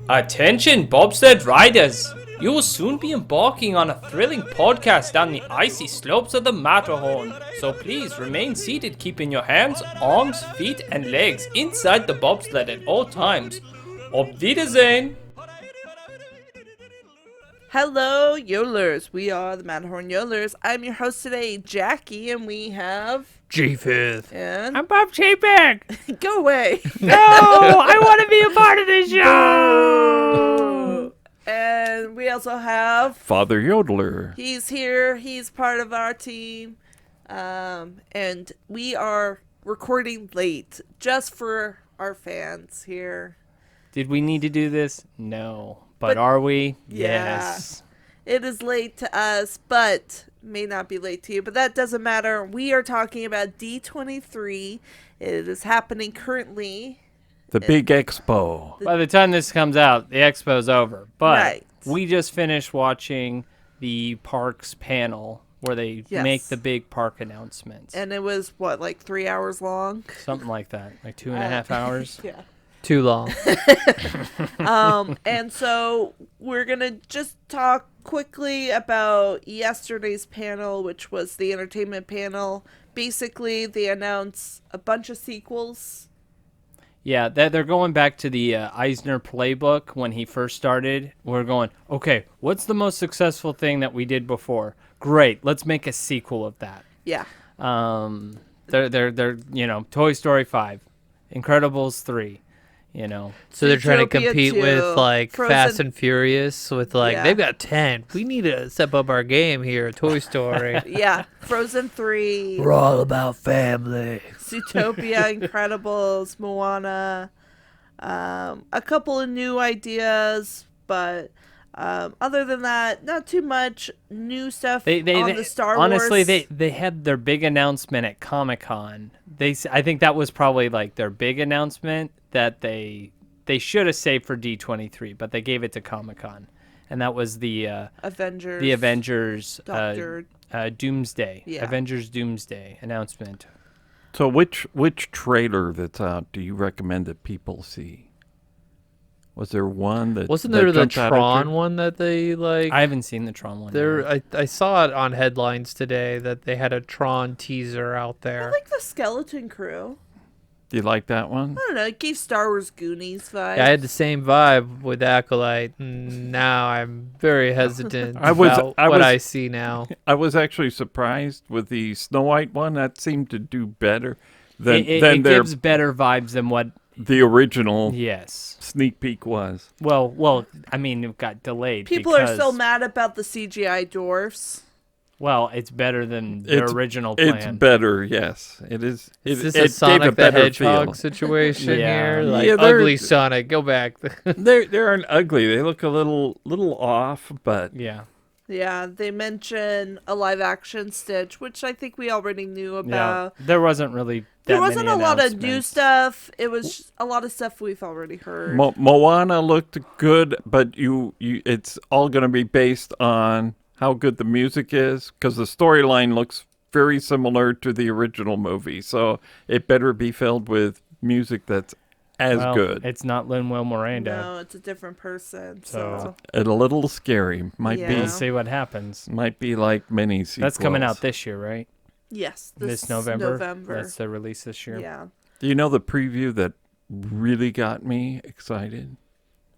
Attention, bobsled riders! You will soon be embarking on a thrilling podcast down the icy slopes of the Matterhorn. So please remain seated, keeping your hands, arms, feet, and legs inside the bobsled at all times. Auf Wiedersehen! Hello, Yodelers. We are the Matterhorn Yodelers. I'm your host today, Jackie, and we have... G5th. And... I'm Bob Chapek. Go away. No, I want to be a part of this show. And we also have... Father Yodeler. He's here. He's part of our team. And we are recording late just for our fans here. Did we need to do this? No. But are we? Yeah. Yes. It is late to us, but may not be late to you. But that doesn't matter. We are talking about D23. It is happening currently. The big expo. By the time this comes out, the expo's over. But Right. we just finished watching the parks panel where they Yes. make the big park announcements. And it was, what, like 3 hours long? Something like that. Like 2.5 hours. Yeah. Too long. And so we're going to just talk quickly about yesterday's panel, which was the entertainment panel. Basically, they announced a bunch of sequels. Yeah, they're going back to the Eisner playbook when he first started. We're going, okay, what's the most successful thing that we did before? Great, let's make a sequel of that. Yeah. They're Toy Story 5, Incredibles 3, So they're trying to Zootopia compete 2, with like Frozen. Fast and Furious with like Yeah. they've got 10. We need to step up our game here at Toy Story. Yeah. Frozen 3. We're all about family. Zootopia, Incredibles, Moana. A couple of new ideas, but other than that, not too much new stuff on the Star honestly, Wars. they had their big announcement at Comic-Con. I think that was probably like their big announcement that they should have saved for D23, but they gave it to Comic-Con, and that was the Avengers. the Avengers Doctor. Doomsday, Yeah. Avengers Doomsday announcement. So which trailer that's out do you recommend that people see? Was there one that Wasn't that there the jumped out at Tron you? one that they like? I haven't seen the Tron one. yet. I saw it on headlines today that they had a Tron teaser out I there. like the Skeleton Crew. Do you like that one? I don't know. It gave Star Wars Goonies vibes. Yeah, I had the same vibe with Acolyte. Now I'm very hesitant I was- about I what was- I see now. I was actually surprised with the Snow White one. That seemed to do better than it their gives better vibes than what. the original Yes. sneak peek was. Well, I mean, it got delayed. People are because, so mad about the CGI dwarfs. Well, it's better than their original plan. It's better, yes. It is. Is this it a gave Sonic the better Hedgehog feel. situation Yeah. here? Like Yeah, they're- ugly Sonic, go back. They aren't ugly. They look a little off, but Yeah. Yeah, they mention a live action Stitch, which I think we already knew Yeah. about. There wasn't really. There that wasn't many a lot of new announcements. stuff. It was a lot of stuff we've already heard. Moana looked good, but it's all going to be based on how good the music is, because the storyline looks very similar to the original movie. So it better be filled with music that's as Well, good. It's not Lin-Manuel Miranda. No, it's a different person. So- So And a little scary. Might Yeah. We'll see what happens. be like mini sequels. That's coming out this year, right? yes, This November. That's the release this year. Yeah. Do you know the preview that really got me excited?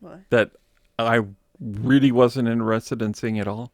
What? That I really wasn't interested in seeing at all?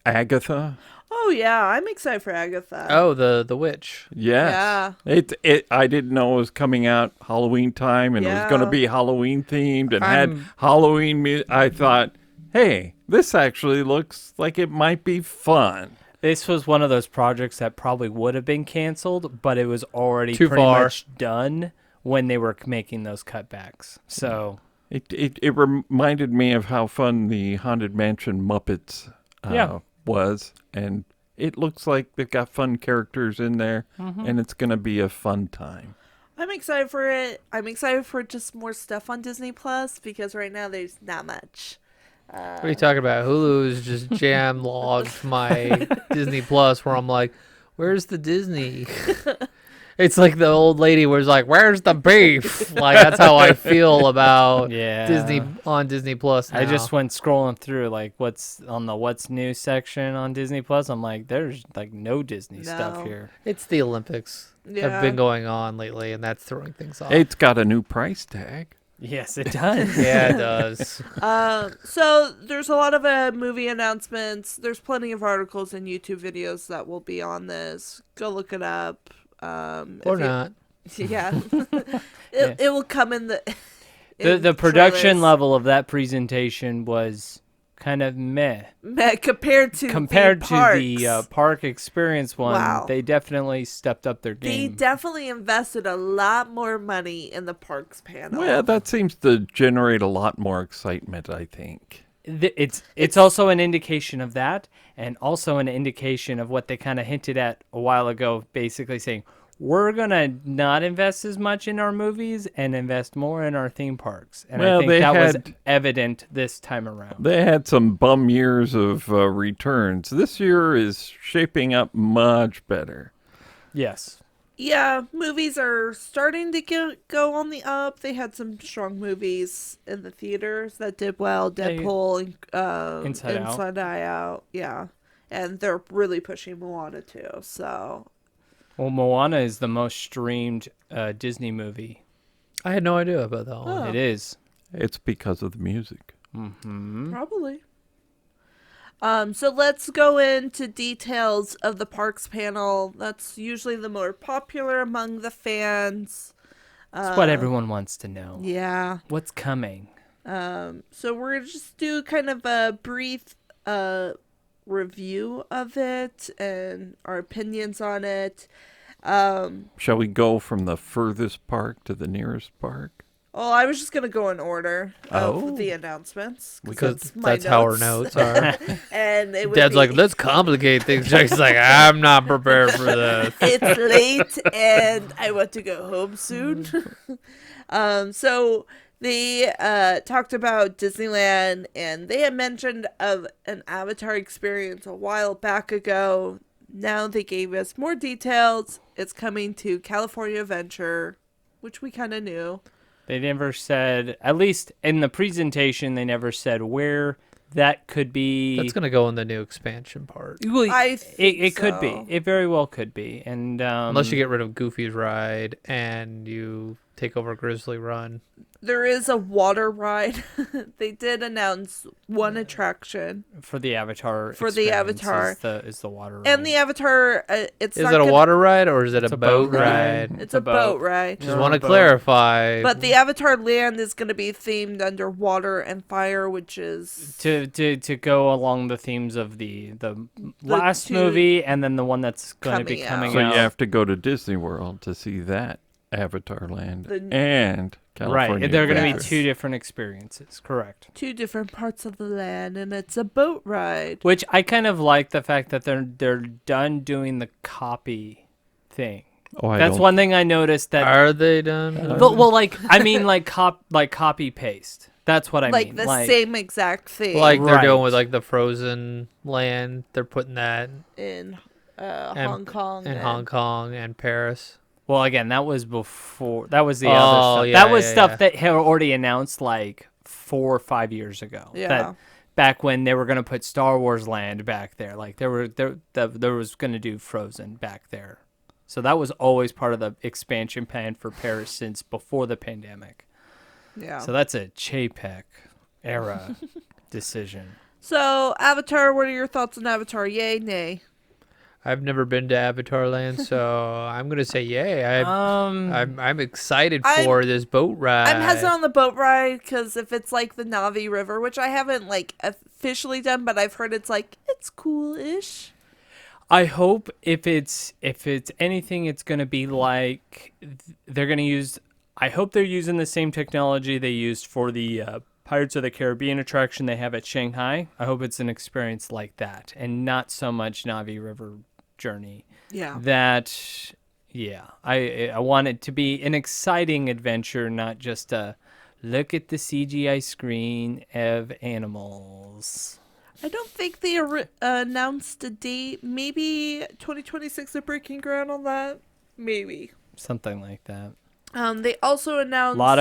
Agatha? Oh yeah, I'm excited for Agatha. Oh, the witch. Yes. Yeah. It I didn't know it was coming out Halloween time and it was going to Yeah. be Halloween themed and I'm- had Halloween music. I thought, hey, this actually looks like it might be fun. This was one of those projects that probably would have been canceled, but it was already Too pretty far. much done when they were making those cutbacks. So, It reminded me of how fun the Haunted Mansion Muppets Yeah. was. And it looks like they've got fun characters in there and it's going to be a fun time. I'm excited for it. I'm excited for just more stuff on Disney Plus because right now there's not much. What are you talking about? Hulu's just jam logged my Disney Plus where I'm like, where's the Disney? It's like the old lady was like, "Where's the beef?" Like that's how I feel about Yeah. Disney on Disney Plus now. I just went scrolling through like what's on the what's new section on Disney Plus. I'm like, there's like no Disney stuff No. here. It's the Olympics Yeah. have been going on lately, and that's throwing things off. It's got a new price tag. Yes, it does. Yeah, it does. So there's a lot of movie announcements. There's plenty of articles and YouTube videos that will be on this. Go look it up. Or not. Yeah. It will come in the The production trailers. level of that presentation was kind of meh compared to the park experience one. Wow. They definitely stepped up their They game. definitely invested a lot more money in the parks panel. Well, that seems to generate a lot more excitement, I think. It's also an indication of that, and also an indication of what they kind of hinted at a while ago, basically saying, we're going to not invest as much in our movies and invest more in our theme parks. And I think that was evident this time around. They had some bum years of returns. This year is shaping up much better. Yes. Yeah, movies are starting to go on the up. They had some strong movies in the theaters that did well. Deadpool, Inside Out. Yeah. And they're really pushing Moana too. So, well, Moana is the most streamed Disney movie. I had no idea about that one. Oh. It is. It's because of the music. Mm-hmm. probably. So let's go into details of the parks panel. That's usually the more popular among the fans. That's what everyone wants to know. Yeah. What's coming? So we're gonna just do kind of a brief review of it and our opinions on it. Shall we go from the furthest park to the nearest park? Well, I was just gonna go in order of Oh. the announcements Because my that's how our notes are. And it would Dad's be, like, let's complicate things. Jack's like, I'm not prepared for this. it's late and I want to go home soon. So they talked about Disneyland, and they had mentioned of an Avatar experience a while back ago. Now they gave us more details. It's coming to California Adventure, which we kind of knew. They never said, at least in the presentation, they never said where that could be. That's going to go in the new expansion part. I think it could so. be. It very well could be. And Unless you get rid of Goofy's ride and you take over Grizzly Run. There is a water ride. They did announce one attraction. for the Avatar. For the experience Avatar. is the water. And ride. the Avatar, it's Is not it a gonna- water ride or is it It's a boat ride? It's a boat ride. Just Yeah, want to boat. clarify. But the Avatar land is going to be themed under water and fire, which is to go along the themes of the last two movie and then the one that's going to be coming coming So out. you have to go to Disney World to see that Avatar Land The- and California. Right, they're going to be Adventure. two different experiences, correct? two different parts of the land, and it's a boat ride. Which I kind of like the fact that they're done doing the copy thing. Oh, I That's don't- one thing I noticed that. Are they done? Well, like I mean, like copy paste. That's what I Like mean. the same exact thing Like they're doing Right. with like the Frozen land. They're putting that in Hong Kong. in and- Hong Kong and Paris. Well, again, that was before. That was the Oh, other stuff. yeah, That was yeah, stuff yeah. that had already announced like 4 or 5 years ago. Yeah. That back when they were going to put Star Wars Land back there, like there was going to do Frozen back there. So that was always part of the expansion plan for Paris since before the pandemic. Yeah. So that's a Chapek era decision. So, Avatar, what are your thoughts on Avatar? Yay, nay? I've never been to Avatar Land, so I'm gonna say yay. I'm excited for this boat ride. I'm hesitant on the boat ride because if it's like the Navi River, which I haven't like officially done, but I've heard it's cool-ish. I hope if it's anything, it's gonna be like they're gonna use. I hope they're using the same technology they used for the Pirates of the Caribbean attraction they have at Shanghai. I hope it's an experience like that, and not so much Navi River journey. Yeah. I want it to be an exciting adventure, not just a look at the CGI screen of animals. I don't think they announced a date. Maybe 2026 they're breaking ground on that. Maybe. Something like that. They also announced lot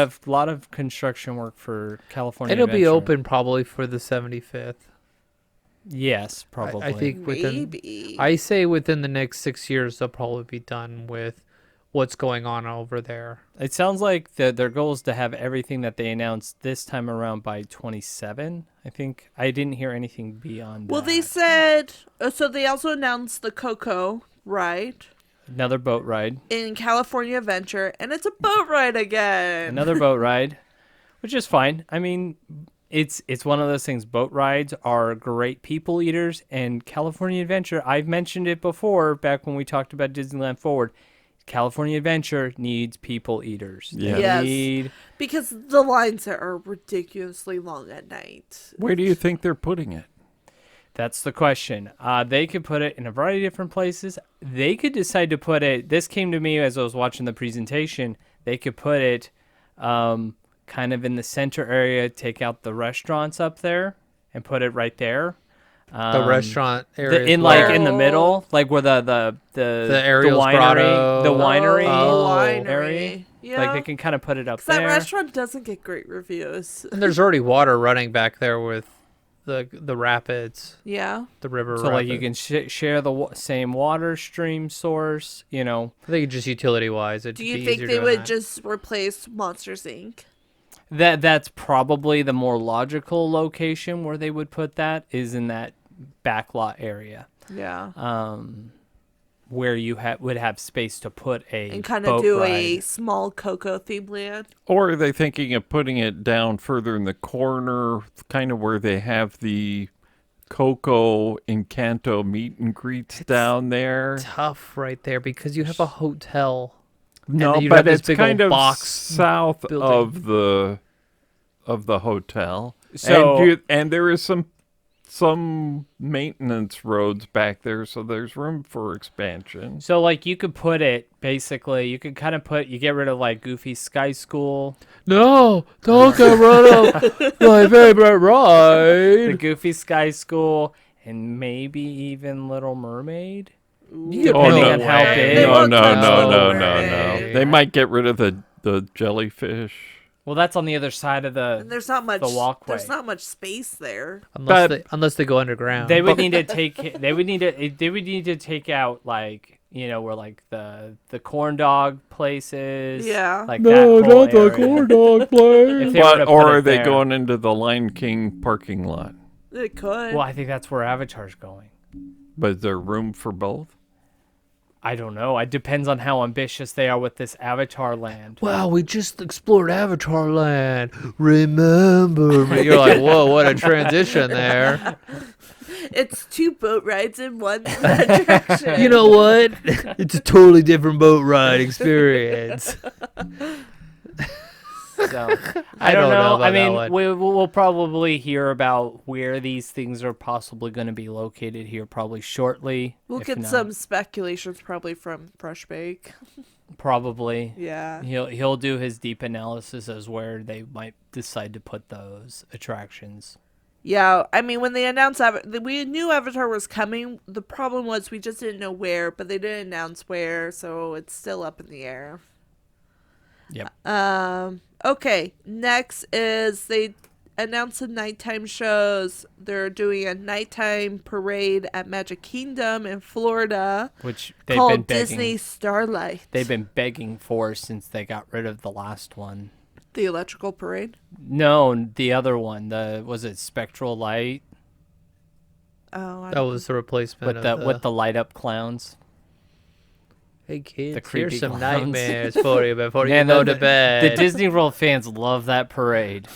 of construction work for California It'll be Adventure. open probably for the 75th. Yes, probably. I think maybe. I say within the next 6 years they'll probably be done with what's going on over there. It sounds like their goal is to have everything that they announced this time around by 27. I think I didn't hear anything beyond that. Well, they said so. They also announced the Coco ride. Another boat ride. In California Adventure, and it's a boat ride again. Another boat ride, which is fine. I mean, it's one of those things. Boat rides are great people eaters, and California Adventure, I've mentioned it before back when we talked about Disneyland Forward. California Adventure needs people eaters. Yes. Because the lines there are ridiculously long at night. Where do you think they're putting it? That's the question. They could put it in a variety of different places. They could decide to put it, this came to me as I was watching the presentation, they could put it kind of in the center area, take out the restaurants up there and put it right there. The restaurant area. In the middle, like where the Ariel's winery, Grotto. the winery area. area. Yeah. Like they can kind of put it up there. That restaurant doesn't get great reviews. And there's already water running back there with the rapids. Yeah. The river. So like you can share the same water stream source, you know. I think just utility wise, do you think they would just replace Monsters Inc.? That's probably the more logical location where they would put that is in that backlot area. Yeah. Where you would have space to put a and kind of do a small Coco themed land. Or are they thinking of putting it down further in the corner, kind of where they have the Coco Encanto meet and greets down there? Tough right there because you have a hotel. No, but it's kind of box south building. of the hotel. So and there is some maintenance roads back there, so there's room for expansion. So like you could put it basically, you could kind of you get rid of like Goofy Sky School. No, don't get rid of my favorite ride. The Goofy Sky School and maybe even Little Mermaid. Depending on how big. No. They might get rid of the jellyfish. Well, that's on the other side of and there's not much the walkway. There's not much space there. Unless they go underground. They would need to take. They would need to take out like where like the corn dog places. Yeah. Like no, that whole not the area. corn dog place. Or are they going into the Lion King parking lot? They could. Well, I think that's where Avatar's going. But is there room for both? I don't know. It depends on how ambitious they are with this Avatar land. Wow, we just explored Avatar land. Remember me. You're like, whoa, what a transition there. It's 2 boat rides in one direction. You know what? It's a totally different boat ride experience. So, I don't know. about I mean, that one. we'll probably hear about where these things are possibly going to be located here probably shortly. We'll if get not. some speculations probably from Fresh Bake. Probably. Yeah. He'll do his deep analysis as where they might decide to put those attractions. Yeah, I mean, when they announced we knew Avatar was coming. The problem was we just didn't know where, but they didn't announce where, so it's still up in the air. Yep. Okay, next is they announced some nighttime shows. They're doing a nighttime parade at Magic Kingdom in Florida, Which they've called been begging. Disney Starlight. They've been begging for since they got rid of the last one. The electrical parade? No, the other one. Was it Spectral Light Oh, That was the replacement with the light up clowns? Hey kids, the creepy here's some clowns. nightmares for you before you Man, go to bed. The Disney World fans love that parade.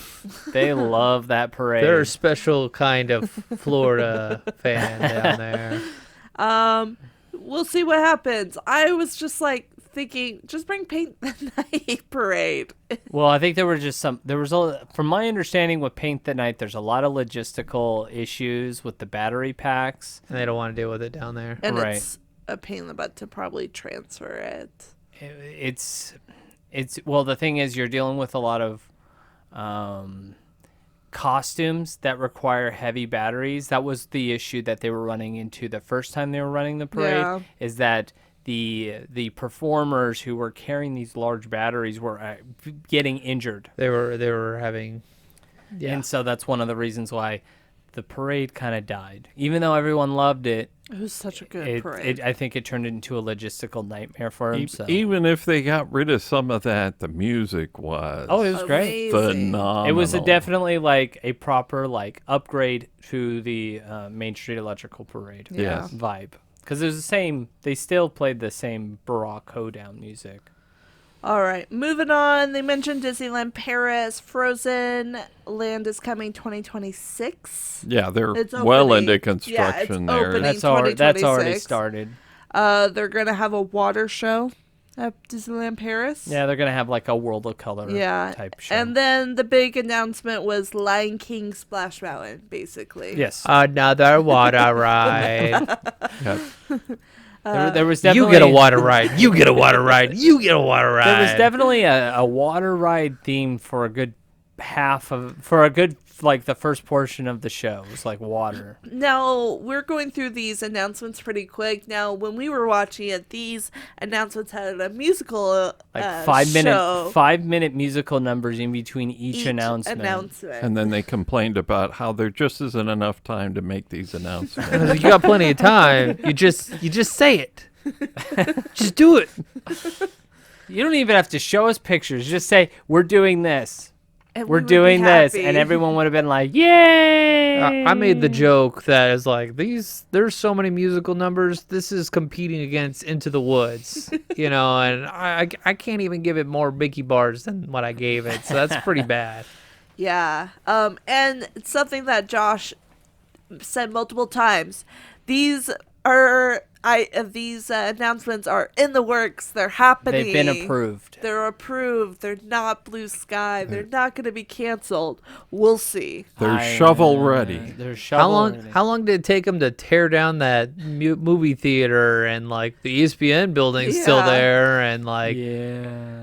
They love that parade. They're a special kind of Florida fan down there. We'll see what happens. I was just like thinking, just bring Paint the Night parade. Well, I think there was from my understanding with Paint the Night, there's a lot of logistical issues with the battery packs. And they don't want to deal with it down there. And Right. it's a pain in the butt to probably transfer it. It's well, the thing is you're dealing with a lot of costumes that require heavy batteries. That was the issue that they were running into the first time they were running the parade, Yeah. is that the performers who were carrying these large batteries were getting injured. They were having, yeah. And so that's one of the reasons why the parade kind of died. Even though everyone loved it, It was such a good parade. I think it turned into a logistical nightmare for him. Even if they got rid of some of that, the music was it was great. Phenomenal. It was definitely like a proper upgrade to the Main Street Electrical Parade vibe. Because it was the same, they still played the same Baroque hoedown music. All right, moving on. They mentioned Disneyland Paris. Frozen Land is coming 2026. Yeah, they're well into construction there. Opening that's already started. They're going to have a water show at Disneyland Paris. Yeah, they're going to have a World of Color type show. And then the big announcement was Lion King Splash Mountain, basically. Yes. Another water ride. There was definitely you get a water ride. You get a water ride. You get a water ride. There was definitely a water ride theme for a good the first portion of the show. It was like water. Now, we're going through these announcements pretty quick. Now, when we were watching it, these announcements had a musical 5-minute musical numbers in between each announcement. And then they complained about how there just isn't enough time to make these announcements. You got plenty of time. You just say it. Just do it. You don't even have to show us pictures. Just say, we're doing this. We're we doing this, and everyone would have been like, "Yay!" I made the joke that is like, there's so many musical numbers. This is competing against Into the Woods, and I can't even give it more Mickey bars than what I gave it, so that's pretty bad. Yeah, and it's something that Josh said multiple times. These announcements are in the works. They're happening. They've been approved. They're approved. They're not blue sky. They're not going to be canceled. We'll see. They're shovel ready. They're shovel ready. How long did it take them to tear down that movie theater and the ESPN building's still there and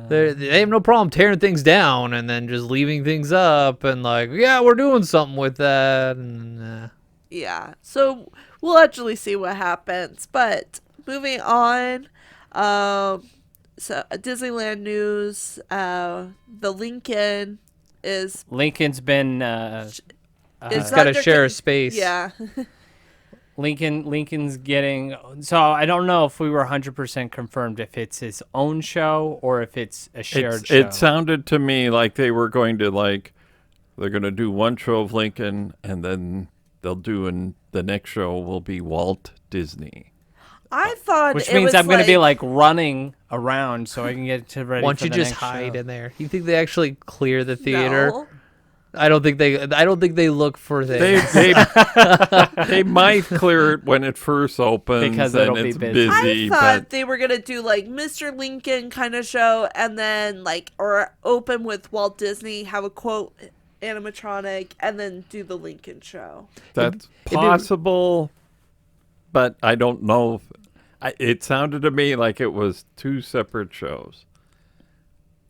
they have no problem tearing things down and then just leaving things up and we're doing something with that and yeah. So we'll actually see what happens. But moving on, so Disneyland news, the Lincoln's been it's got to share a space. Yeah. Lincoln's getting, so I don't know if we were 100% confirmed if it's his own show or if it's a shared show. It sounded to me like they were going to they're going to do one show of Lincoln and then they'll do the next show will be Walt Disney. I thought which means I'm going to be running around so I can get to ready. Why don't for you the just next hide show. in there? You think they actually clear the theater? No. I don't think they look for things. They might clear it when it first opens because and it'll it's be busy. I thought they were gonna do Mr. Lincoln kind of show and then or open with Walt Disney, have a quote animatronic, and then do the Lincoln show. That's possible, but I don't know. It sounded to me like it was two separate shows.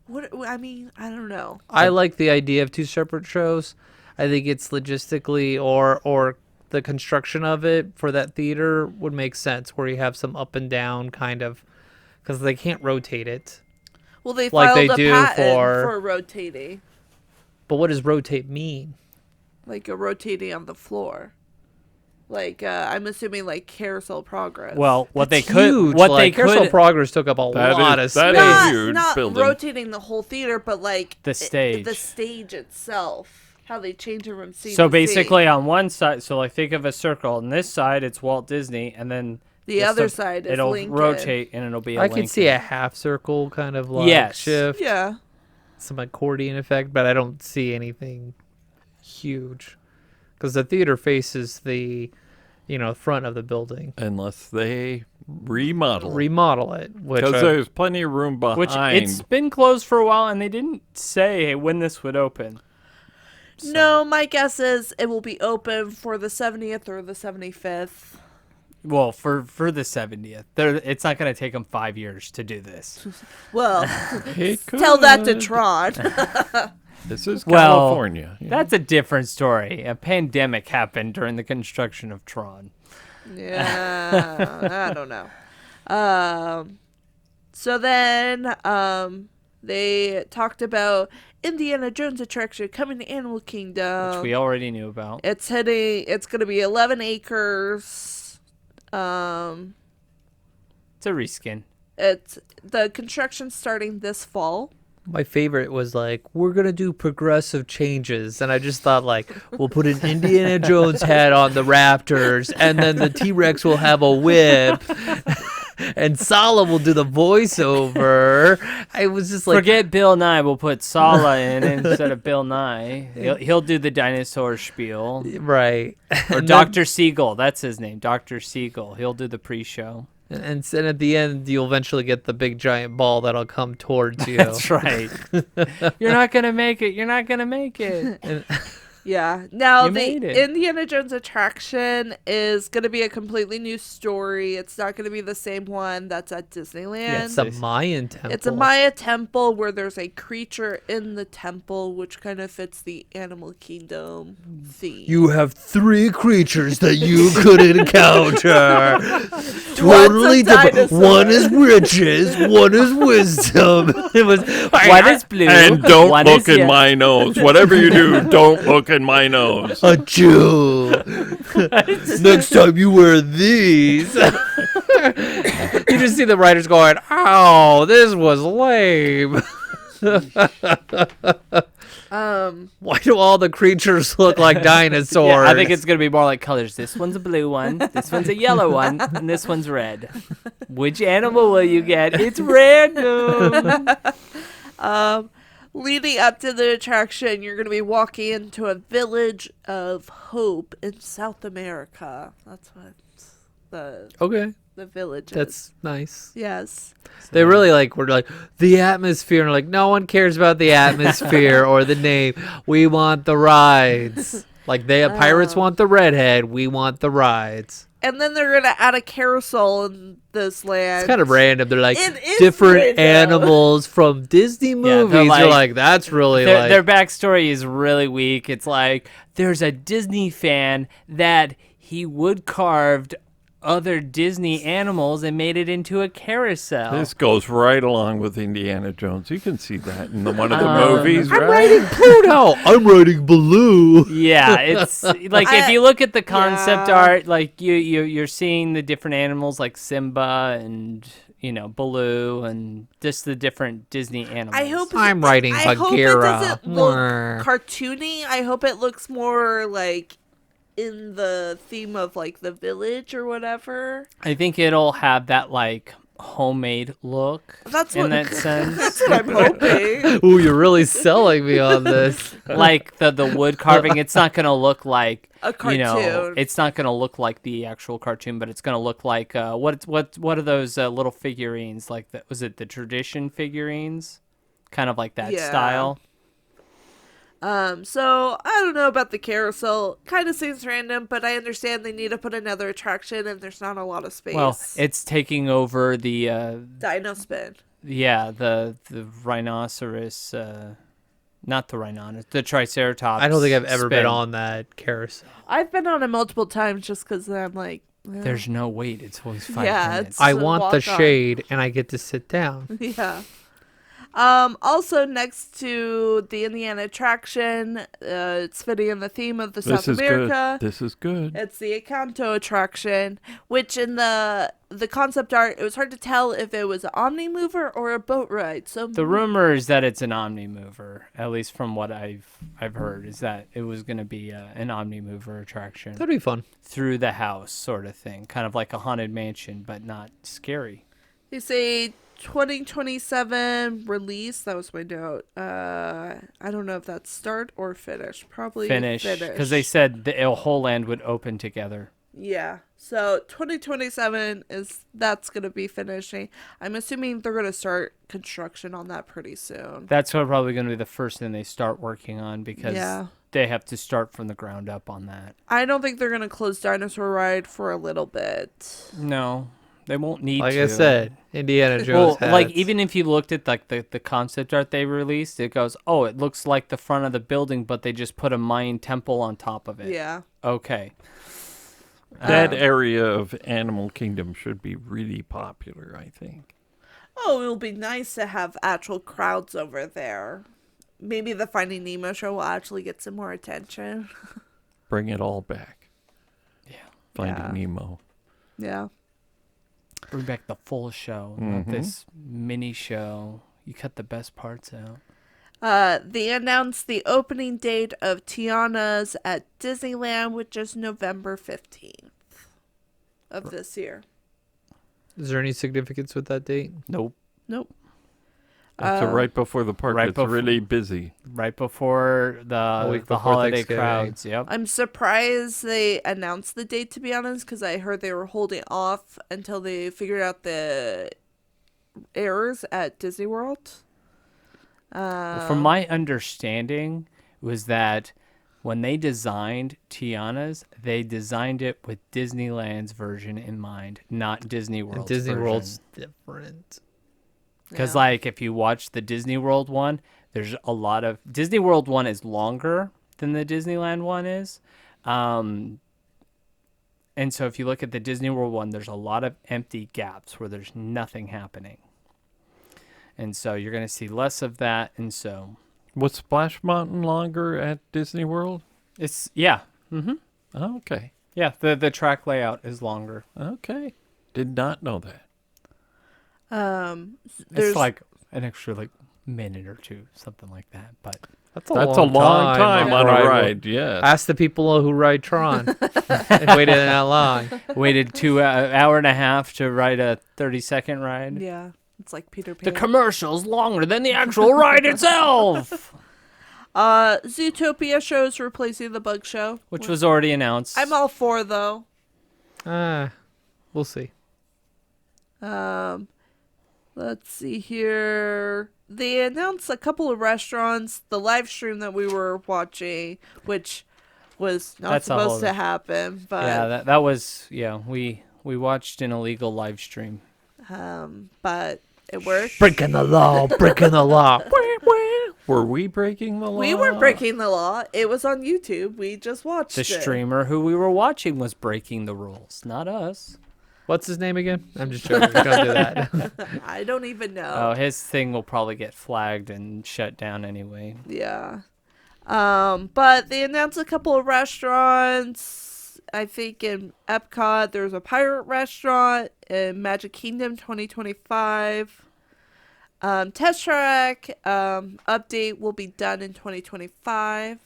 What I don't know. I like the idea of two separate shows. I think it's logistically or the construction of it for that theater would make sense where you have some up and down kind of because they can't rotate it. Well, they filed they a do patent for for rotating. But what does rotate mean? Like a rotating on the floor. I'm assuming Carousel Progress. Well, Carousel Progress took up a lot of space. That is huge not building. rotating the whole theater, but the stage. The stage itself. How they change it from scene So to basically scene. on one side, think of a circle. On this side, it's Walt Disney, and then the other side is it'll Lincoln. rotate and it'll be a I Lincoln. could see a half circle kind of shift. Yeah. Some accordion effect, but I don't see anything huge because the theater faces the front of the building Unless they remodel it, which because there's plenty of room behind. Which it's been closed for a while, and they didn't say when this would open. So. No, my guess is it will be open for the 70th or the 75th. Well, for the 70th. It's not going to take them 5 years to do this. Well, tell that to Tron. This is California. That's a different story. A pandemic happened during the construction of Tron. Yeah, I don't know. So then they talked about Indiana Jones attraction coming to Animal Kingdom, which we already knew about. It's going to be 11 acres. It's a reskin. It's the construction starting this fall. My favorite was like, we're going to do progressive changes. And I just thought, like, we'll put an Indiana Jones hat on the Raptors, and then the T-Rex will have a whip, and Sala will do the voiceover. I was just like... Forget Bill Nye. We'll put Sala in instead of Bill Nye. He'll do the dinosaur spiel. Right. Or Dr. Siegel. That's his name. Dr. Siegel. He'll do the pre-show. And then at the end, you'll eventually get the big giant ball that'll come towards you. That's right. You're not going to make it. You're not going to make it. Yeah. Now, You the made it. Indiana Jones attraction is going to be a completely new story. It's not going to be the same one that's at Disneyland. Yeah, it's a Mayan temple. It's a Maya temple where there's a creature in the temple, which kind of fits the Animal Kingdom theme. You have 3 creatures that you could encounter. Totally different. dinosaur. One is riches, one is wisdom. It was One is blue. And don't one look is in my nose. Whatever you do, don't look in my nose. a Jew. Next time you wear these. You just see the writers going, "Oh, this was lame." Why do all the creatures look like dinosaurs? Yeah, I think it's going to be more like colors. This one's a blue one, this one's a yellow one, and this one's red. Which animal will you get? It's random. Leading up to the attraction, you're going to be walking into a village of hope in South America. That's what the village is. That's nice. Yes. They really were like the atmosphere, and like no one cares about the atmosphere or the name. We want the rides. Like pirates want the redhead. We want the rides. And then they're going to add a carousel in this land. It's kind of random. They're like It is different random. animals from Disney movies. You're like, that's really their backstory is really weak. It's like there's a Disney fan that he wood carved other Disney animals and made it into a carousel. This goes right along with Indiana Jones. You can see that in one of the movies, I'm right? writing Pluto. I'm writing Baloo. Yeah, it's like if you look at the concept art, like you're seeing the different animals like Simba and Baloo and just the different Disney animals. I'm writing I hope it Bagheera. doesn't look cartoony. I hope it looks more like in the theme of like the village or whatever. I think it'll have that like homemade look. That's in that sense. That's what I'm hoping. Ooh, you're really selling me on this. Like the wood carving, it's not gonna look like A cartoon. It's not gonna look like the actual cartoon, but it's gonna look like what are those little figurines? Like was it the tradition figurines? Kind of like that style. So I don't know about the carousel. Kind of seems random, but I understand they need to put another attraction and there's not a lot of space. Well, it's taking over the Dino Spin. Yeah, the rhinoceros, not the rhinoceros, the triceratops. I don't think I've ever spin. been on that carousel. I've been on it multiple times just because I'm like, There's no wait. It's always 5 minutes. I So want walk the on. shade, and I get to sit down. Yeah. Also next to the Indiana attraction, it's fitting in the theme of the South America. This is good. It's the Encanto attraction, which in the concept art, it was hard to tell if it was an Omni mover or a boat ride. So The rumor is that it's an Omni mover, at least from what I've heard, is that it was going to be an Omni mover attraction That'd be fun. through the house sort of thing, kind of like a haunted mansion, but not scary. they say 2027 release. That was my note. I don't know if that's start or finish. Probably Finish, because they said the whole land would open together. Yeah. So 2027 that's going to be finishing. I'm assuming they're going to start construction on that pretty soon. That's probably going to be the first thing they start working on because they have to start from the ground up on that. I don't think they're going to close Dinosaur Ride for a little bit. No, they won't need Like to. I said, Indiana Jones Well, like hats. even if you looked at like the concept art they released, it goes, oh, it looks like the front of the building, but they just put a Mayan temple on top of it. Yeah. Okay. That area of Animal Kingdom should be really popular, I think. Oh, it will be nice to have actual crowds over there. Maybe the Finding Nemo show will actually get some more attention. Bring it all back. Yeah. Finding Nemo. Yeah. Bring back the full show, not this mini show. You cut the best parts out. They announced the opening date of Tiana's at Disneyland, which is November 15th of this year. Is there any significance with that date? Nope. Nope. So right before the park gets really busy. Right before the before holiday Thanksgiving. crowds. Yep. I'm surprised they announced the date, to be honest, because I heard they were holding off until they figured out the errors at Disney World. From my understanding, was that when they designed Tiana's, they designed it with Disneyland's version in mind, not Disney World's Disney version. World's different. Because, like, if you watch the Disney World one, there's a lot of... Disney World one is longer than the Disneyland one is. And so if you look at the Disney World one, there's a lot of empty gaps where there's nothing happening. And so you're going to see less of that. And so... Was Splash Mountain longer at Disney World? It's... Yeah. Mm-hmm. Oh, okay. Yeah, the track layout is longer. Okay. Did not know that. It's like an extra minute or two, something like that. But That's a long time on a ride, yes. Ask the people who ride Tron. They waited that long. waited 2 hour and a half to ride a 30-second ride. Yeah, it's like Peter The Pan. commercial's longer than the actual ride itself. Zootopia show's replacing the Bug Show. Which was already announced. I'm all for, though. We'll see. Let's see here. They announced a couple of restaurants. The live stream that we were watching, which was not supposed to happen, but yeah, that was we watched an illegal live stream. but it worked. Breaking the law, breaking the law. Were we breaking the law? We weren't breaking the law. It was on YouTube. We just watched The it. streamer who we were watching was breaking the rules, not us. What's his name again? I'm just joking. Don't do that. I don't even know. Oh, his thing will probably get flagged and shut down anyway. Yeah. But they announced a couple of restaurants. I think in Epcot there's a pirate restaurant. In Magic Kingdom 2025. Test track update will be done in 2025.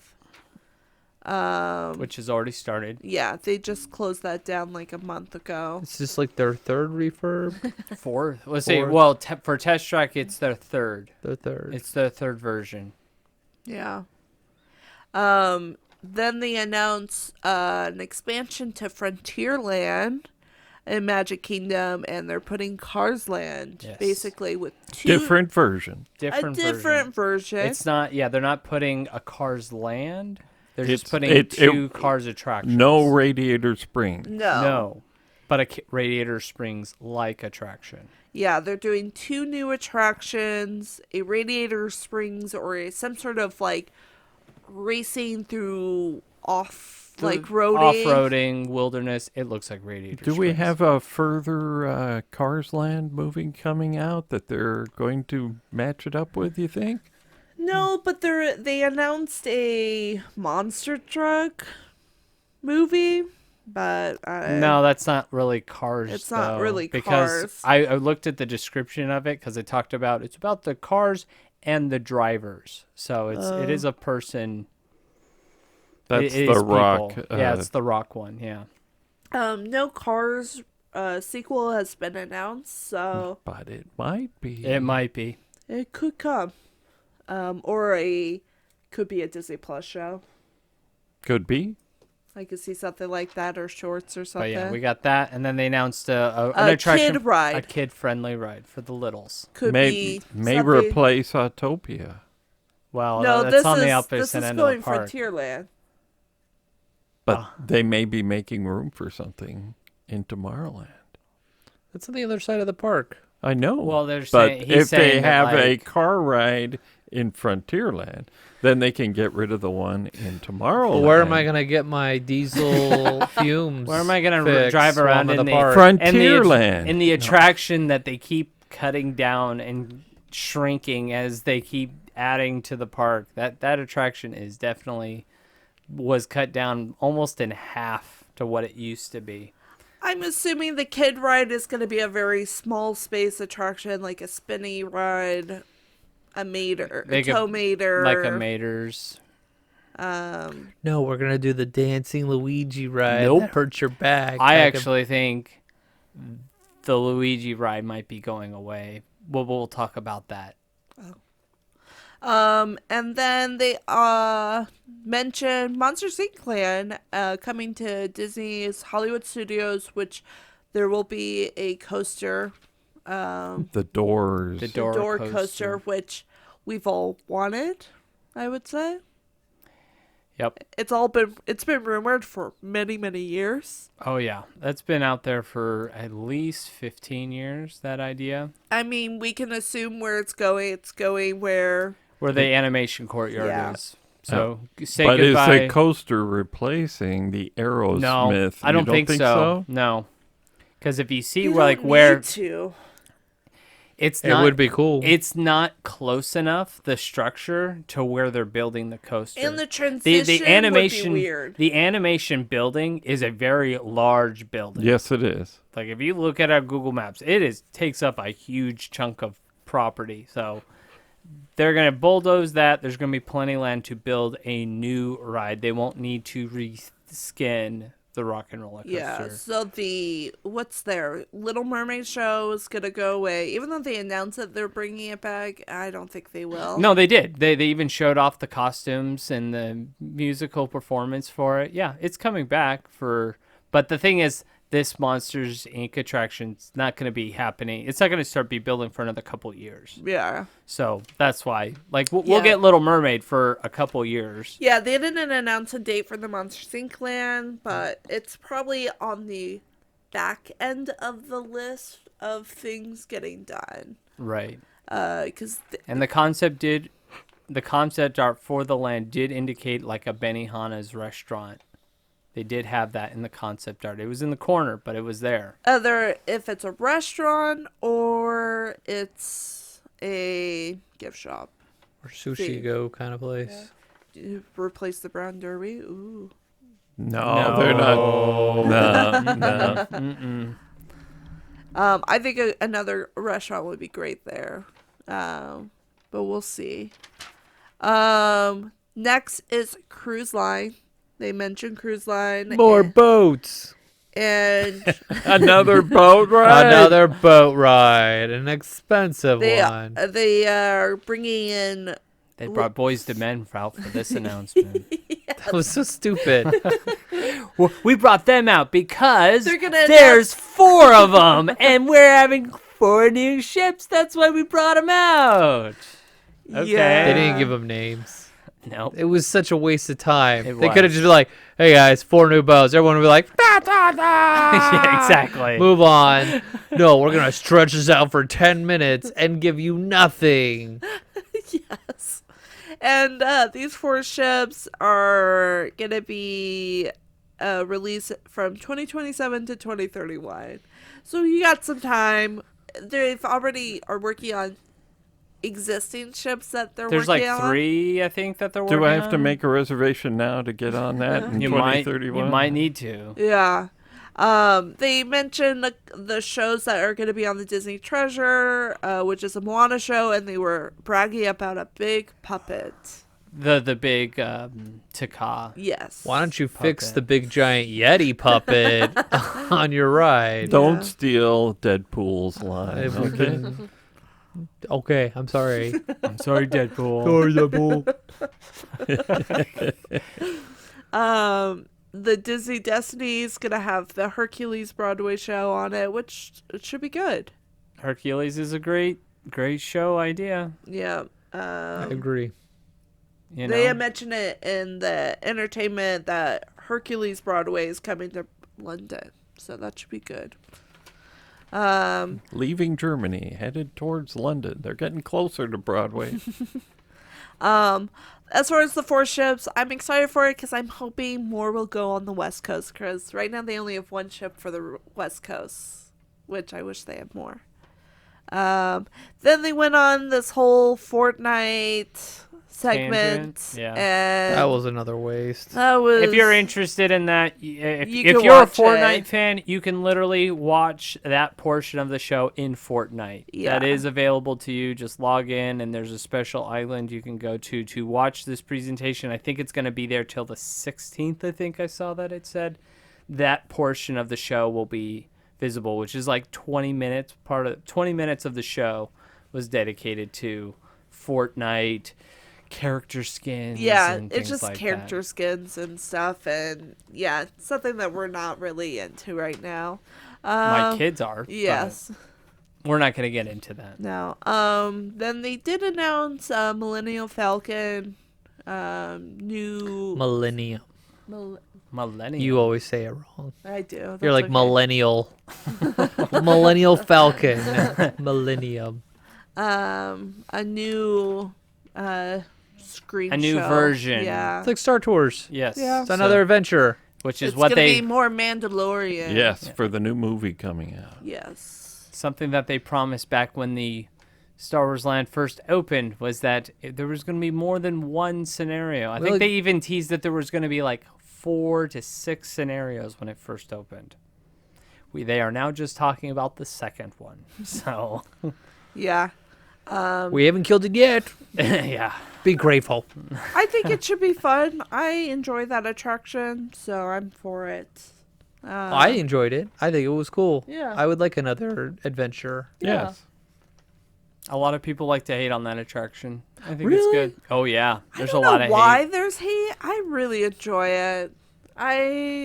Which has already started. Yeah, they just closed that down like a month ago. It's just like their third refurb. Fourth. Let's see. Well, for Test Track, it's their third. Their third. It's their third version. Yeah. Then they announced an expansion to Frontierland in Magic Kingdom, and they're putting Cars Land basically with different version. Different version. It's not. Yeah, they're not putting a Cars Land. They're just putting two Cars attractions. No Radiator Springs. No. But a Radiator Springs like attraction. Yeah, they're doing 2 new attractions, a Radiator Springs or some sort of like racing through off-roading wilderness. It looks like Radiator Do Springs. we have a further Cars Land movie coming out that they're going to match it up with, you think? No, but they announced a monster truck movie, but no, that's not really Cars. It's not though, really because Cars. I looked at the description of it because it talked about it's about the cars and the drivers. So it is a person. That's it the is Rock. people. Yeah, it's the Rock one. Yeah. No Cars sequel has been announced, so but it might be. It might be. It could come. Or could be a Disney Plus show. Could be. I could see something like that, or shorts or something. But yeah, we got that, and then they announced an attraction, kid ride, a kid-friendly ride for the littles. Could may something... replace Autopia. Well, no, that's on the this opposite is end going of the park. Frontierland. But they may be making room for something in Tomorrowland. That's on the other side of the park. I know. Well, they're but saying, if they have that, a car ride in Frontierland, then they can get rid of the one in Tomorrowland. Well, where am I going to get my diesel fumes? Where am I going to drive around in the park? Frontierland? In the attraction that they keep cutting down and shrinking as they keep adding to the park. That attraction is definitely was cut down almost in half to what it used to be. I'm assuming the kid ride is going to be a very small space attraction, like a spinny ride, a tow mater. Like a maters. No, we're going to do the dancing Luigi ride. Nope. That hurts your back. I actually think the Luigi ride might be going away. We'll talk about that. And then they mentioned Monsters Inc. Land coming to Disney's Hollywood Studios, which there will be a coaster. The Doors. The door coaster, which we've all wanted, I would say. Yep. It's been rumored for many, many years. Oh yeah, that's been out there for at least 15 years. That idea. I mean, we can assume where it's going. It's going where the animation courtyard is. So say but goodbye. But is the coaster replacing the Aerosmith? No, I don't think so. No, because if you see where it's not, it would be cool. It's not close enough, the structure, to where they're building the coaster. And the transition the animation, would be weird. The animation building is a very large building. Yes, it is. Like if you look at our Google Maps, it takes up a huge chunk of property. So they're going to bulldoze that. There's going to be plenty of land to build a new ride. They won't need to reskin the Rock and Roller Coaster. Yeah, so what's their Little Mermaid show is going to go away. Even though they announced that they're bringing it back, I don't think they will. No, they did. They even showed off the costumes and the musical performance for it. Yeah, it's coming back but the thing is, this Monsters Inc. attraction's not going to be happening. It's not going to start building for another couple years. Yeah. So that's why. Like, we'll get Little Mermaid for a couple years. Yeah, they didn't announce a date for the Monsters Inc. Land, but it's probably on the back end of the list of things getting done. Right. And the concept art for the land did indicate like a Benihana's restaurant. They did have that in the concept art. It was in the corner, but it was there. If it's a restaurant or it's a gift shop. Or Sushi Go kind of place. Yeah. Replace the Brown Derby? Ooh. No, they're not. No. I think another restaurant would be great there. But we'll see. Next is cruise line. They mentioned cruise line. More boats. And another boat ride. Another boat ride. An expensive one. They are bringing in. They brought Boys to Men out for this announcement. Yes. That was so stupid. Well, we brought them out because there's 4 of them, and we're having 4 new ships. That's why we brought them out. Okay. Yeah. They didn't give them names. No. It was such a waste of time. It They was. could have just been like, hey guys, 4 new boats. Everyone would be like, da, da, da. Yeah, exactly. Move on. No, we're going to stretch this out for 10 minutes and give you nothing. Yes. And these 4 ships are going to be released from 2027 to 2031. So you got some time. They've already are working on existing ships that they're There's working like on. 3, I think, that they're working on. Do I have to make a reservation now to get on that in 2031? You might need to. Yeah. They mentioned the shows that are going to be on the Disney Treasure, which is a Moana show, and they were bragging about a big puppet. The big Taka. Yes. Why don't you fix the big giant Yeti puppet on your ride? Don't steal Deadpool's line. If we Okay? can- Okay, I'm sorry. I'm sorry, Deadpool. Sorry, Deadpool. The Disney Destiny is going to have the Hercules Broadway show on it, which it should be good. Hercules is a great show idea. Yeah. I agree. You know? They had mentioned it in the entertainment that Hercules Broadway is coming to London, so that should be good. Leaving Germany, headed towards London. They're getting closer to Broadway. As far as the 4 ships, I'm excited for it because I'm hoping more will go on the West Coast. Because right now they only have 1 ship for the West Coast, which I wish they had more. Then they went on this whole Fortnite segment. Tangent, yeah. And That was another waste. that was. If you're interested in that, if You you're can a watch Fortnite it. fan, you can literally watch that portion of the show in Fortnite. Yeah. That is available to you. Just log in, and there's a special island you can go to watch this presentation. I think it's going to be there till the 16th. I think I saw that it said that portion of the show will be visible, which is like 20 minutes. 20 minutes of the show was dedicated to Fortnite character skins. Yeah, and it's things just like character that. skins and stuff, and yeah, it's something that we're not really into right now. My kids are. but Yes. We're not going to get into that. No. Then they did announce Millennial Falcon, new. Millennium. Millennium. You always say it wrong. I do. That's You're like okay. millennial. Millennial Falcon. Millennium. A new screen. A new show. version. Yeah. It's like Star Tours. Yes. Yeah. It's another adventure. Which is It's what gonna they be more Mandalorian. Yes, for the new movie coming out. Yes. something that they promised back when the Star Wars Land first opened was that there was going to be more than one scenario. I think they even teased that there was going to be like 4 to 6 scenarios when it first opened. They are now just talking about the second one. So, Yeah. We haven't killed it yet. yeah. Be grateful. I think it should be fun. I enjoy that attraction, so I'm for it. I enjoyed it. I think it was cool. Yeah. I would like another adventure. Yeah. Yes. A lot of people like to hate on that attraction. I think it's Really? good. Oh, yeah. There's I don't a lot know of why hate. there's hate. I really enjoy it. I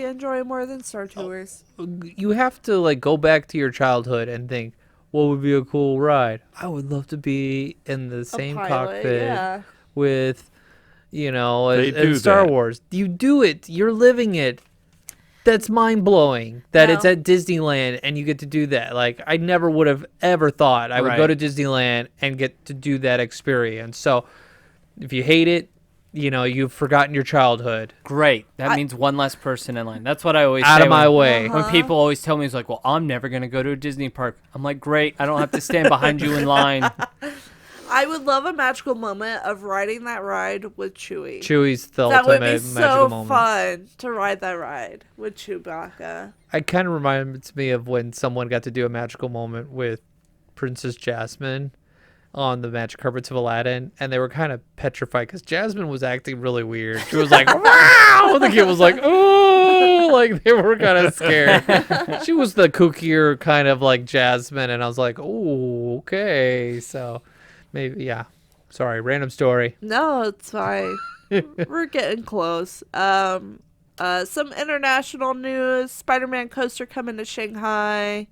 enjoy it more than Star Tours. You have to like go back to your childhood and think, what would be a cool ride? I would love to be in the same pilot, cockpit yeah. with, you know, They as do Star that. Wars. You do it. You're living it. That's mind blowing that it's No. at Disneyland and you get to do that. Like I never would have ever thought I would go to Right. Disneyland and get to do that experience. So if you hate it, you know, you've forgotten your childhood. Great. That means one less person in line. That's what I always Out say of my when- way. Uh-huh. When people always tell me, it's like, well, I'm never going to go to a Disney park. I'm like, great. I don't have to stand behind you in line. I would love a magical moment of riding that ride with Chewie. Chewie's the That would ultimate be magical so moment. fun to ride that ride with Chewbacca. It kind of reminds me of when someone got to do a magical moment with Princess Jasmine on the magic carpets of Aladdin, and they were kind of petrified because Jasmine was acting really weird. She was like, wow! The kid was like, oh! Like, they were kind of scared. She was the kookier kind of like Jasmine, and I was like, oh, okay. So, maybe, yeah. Sorry, random story. No, it's fine. We're getting close. Some international news. Spider-Man coaster coming to Shanghai.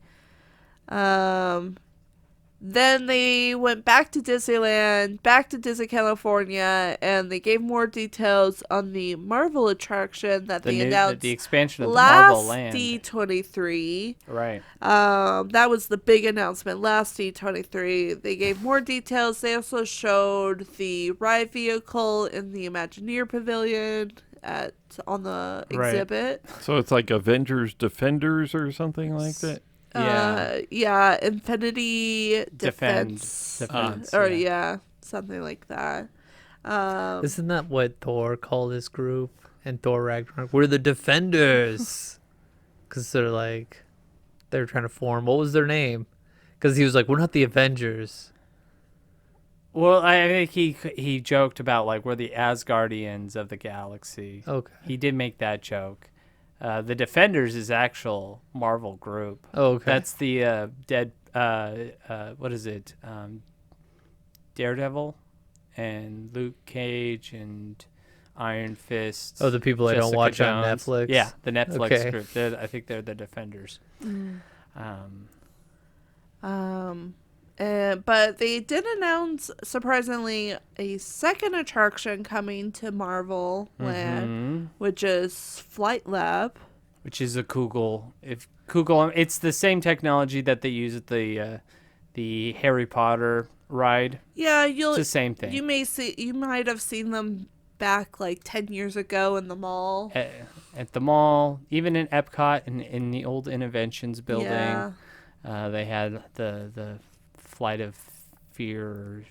Then they went back to Disneyland, back to Disney California, and they gave more details on the Marvel attraction that they announced the expansion of the Marvel last Land. D23. Right. That was the big announcement last D23. They gave more details. They also showed the ride vehicle in the Imagineer Pavilion on the Right. exhibit. So it's like Avengers Defenders or something like that? Yeah. Infinity Defense, or yeah. something like that. Isn't that what Thor called his group? And Thor Ragnarok? We're the Defenders. Because they're like, they were trying to form. What was their name? Because he was like, we're not the Avengers. Well, I think he joked about, like, we're the Asgardians of the galaxy. Okay. He did make that joke. The Defenders is actual Marvel group. Okay. That's the what is it? Daredevil and Luke Cage and Iron Fist. Oh, the people I don't Jessica watch on Jones. Netflix? Yeah, the Netflix Okay. group. I think they're the Defenders. But they did announce, surprisingly, a second attraction coming to Marvel Land, which is Flight Lab. Which is a Kugel. It's the same technology that they use at the Harry Potter ride. Yeah, It's the same thing. You might have seen them back like 10 years ago in the mall. At the mall, even in Epcot and in the old Innovations building, Yeah. they had the Flight of Fear,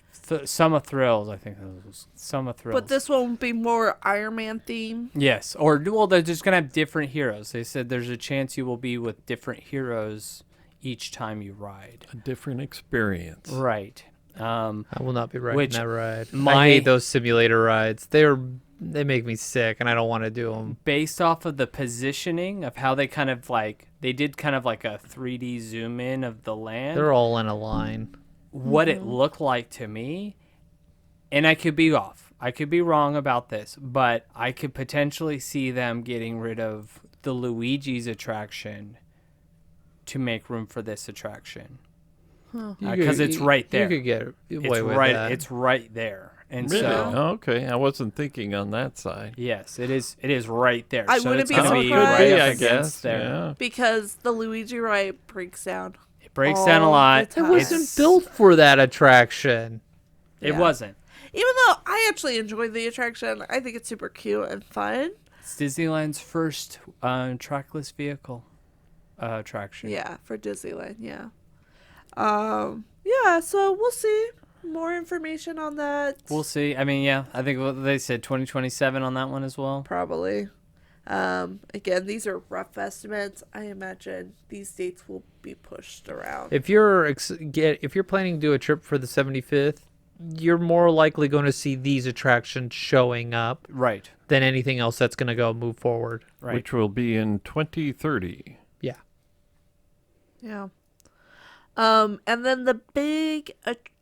Summer Thrills. I think it was Summer Thrills. But this one will be more Iron Man theme. Yes, or well, they're just gonna have different heroes. They said there's a chance you will be with different heroes each time you ride. A different experience. Right. I will not be riding that ride. I My- hate those simulator rides. They make me sick, and I don't want to do them. Based off of the positioning of how they kind of like, they did kind of like a 3D zoom in of the land. They're all in a line. What it looked like to me, and I could be off. I could be wrong about this, but I could potentially see them getting rid of the Luigi's attraction to make room for this attraction. Because it's right there. You could get away It's with right. that. It's right there, and Really? so Okay, I wasn't thinking on that side. yes, it is. It is right there. I so wouldn't it's be gonna surprised. right Could be, up I against guess. there. Yeah. Because the Luigi ride breaks down. It breaks down a All lot. the It time. wasn't It's- built for that attraction. It Yeah. wasn't. Even though I actually enjoyed the attraction, I think it's super cute and fun. It's Disneyland's first trackless vehicle attraction. Yeah, for Disneyland, yeah. Yeah, so we'll see. More information on that. We'll see. I mean, yeah, I think what they said 2027 on that one as well. Probably. Again, these are rough estimates. I imagine these dates will be pushed around. If you're planning to do a trip for the 75th, you're more likely going to see these attractions showing up Right. than anything else that's going to move forward. Right. Which will be in 2030. Yeah. Yeah. And then the big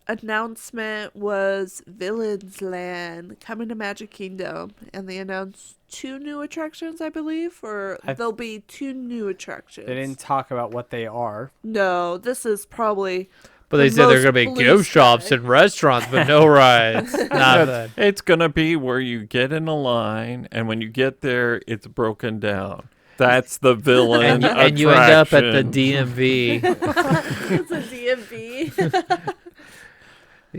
announcement was Villains Land coming to Magic Kingdom, and they announced 2 new attractions, I believe, or there'll be 2 new attractions. They didn't talk about what they are. No, this is probably. But they the said they're most going to be blue gift shops sky. and restaurants, but no rides. Nothing. It's going to be where you get in a line, and when you get there, it's broken down. That's the villain And you end up at the attraction. DMV It's a DMV.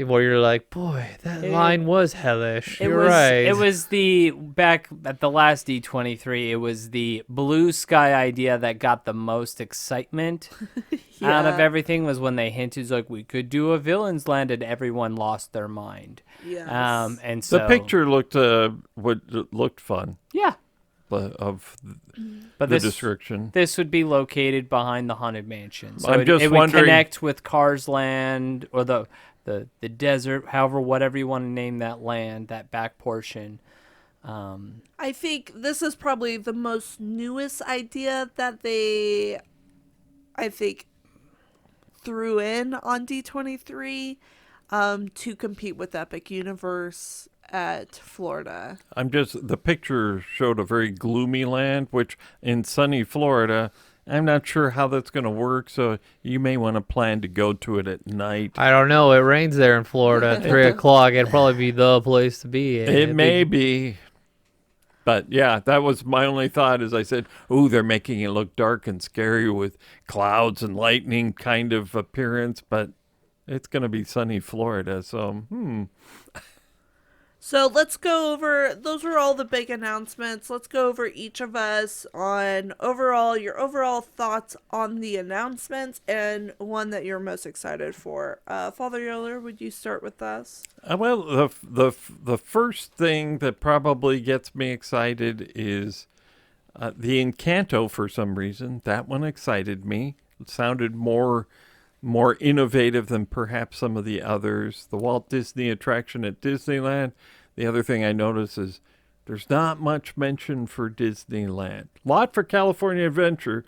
where you're like, boy, that line was hellish. It You're was. right. It was back at the last D23. It was the blue sky idea that got the most excitement out of Yeah. everything. Was when they hinted like we could do a Villains Land, and everyone lost their mind. Yes. And so The picture looked fun, yeah. but of But the this description. this would be located behind the Haunted Mansion, so I'm just it would wondering- connect with Cars Land or the desert, whatever you want to name that land, that back portion. I think this is probably the most newest idea that they, I think, threw in on D23 to compete with Epic Universe at Florida. The picture showed a very gloomy land, which in sunny Florida, I'm not sure how that's going to work, so you may want to plan to go to it at night. I don't know. It rains there in Florida at 3 o'clock. It'd probably be the place to be. It may be. But yeah, that was my only thought as I said, ooh, they're making it look dark and scary with clouds and lightning kind of appearance, but it's going to be sunny Florida, so So let's go over, those were all the big announcements. Let's go over each of us on your overall thoughts on the announcements and one that you're most excited for. Father Yoder, would you start with us? Well, the first thing that probably gets me excited is the Encanto for some reason. That one excited me. It sounded more innovative than perhaps some of the others. The Walt Disney attraction at Disneyland. The other thing I noticed is there's not much mention for Disneyland. A lot for California Adventure,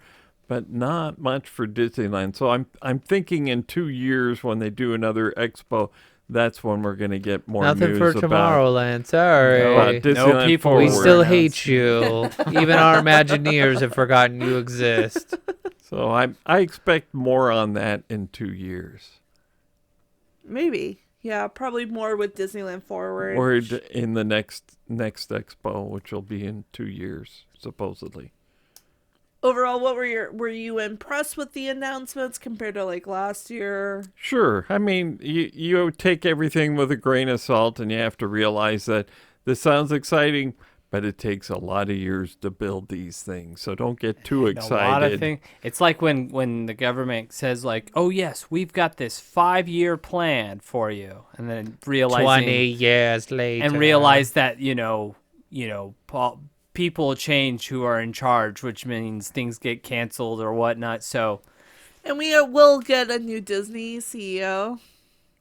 but not much for Disneyland. So I'm thinking in 2 years when they do another expo, that's when we're going to get more Nothing news for about Tomorrowland. Sorry. about Disneyland people We were still announced. hate you. Even our Imagineers have forgotten you exist. So I expect more on that in 2 years. Maybe. Yeah, probably more with Disneyland Forward. Or in the next expo, which will be in 2 years, supposedly. overall, what were you impressed with the announcements compared to like last year? Sure. I mean, you take everything with a grain of salt, and you have to realize that this sounds exciting, but it takes a lot of years to build these things. So don't get too excited. A lot of things. It's like when the government says like, "Oh yes, we've got this 5-year plan for you," and then realizing 20 years later, and realize that people change who are in charge, which means things get canceled or whatnot. So, and we will get a new Disney CEO.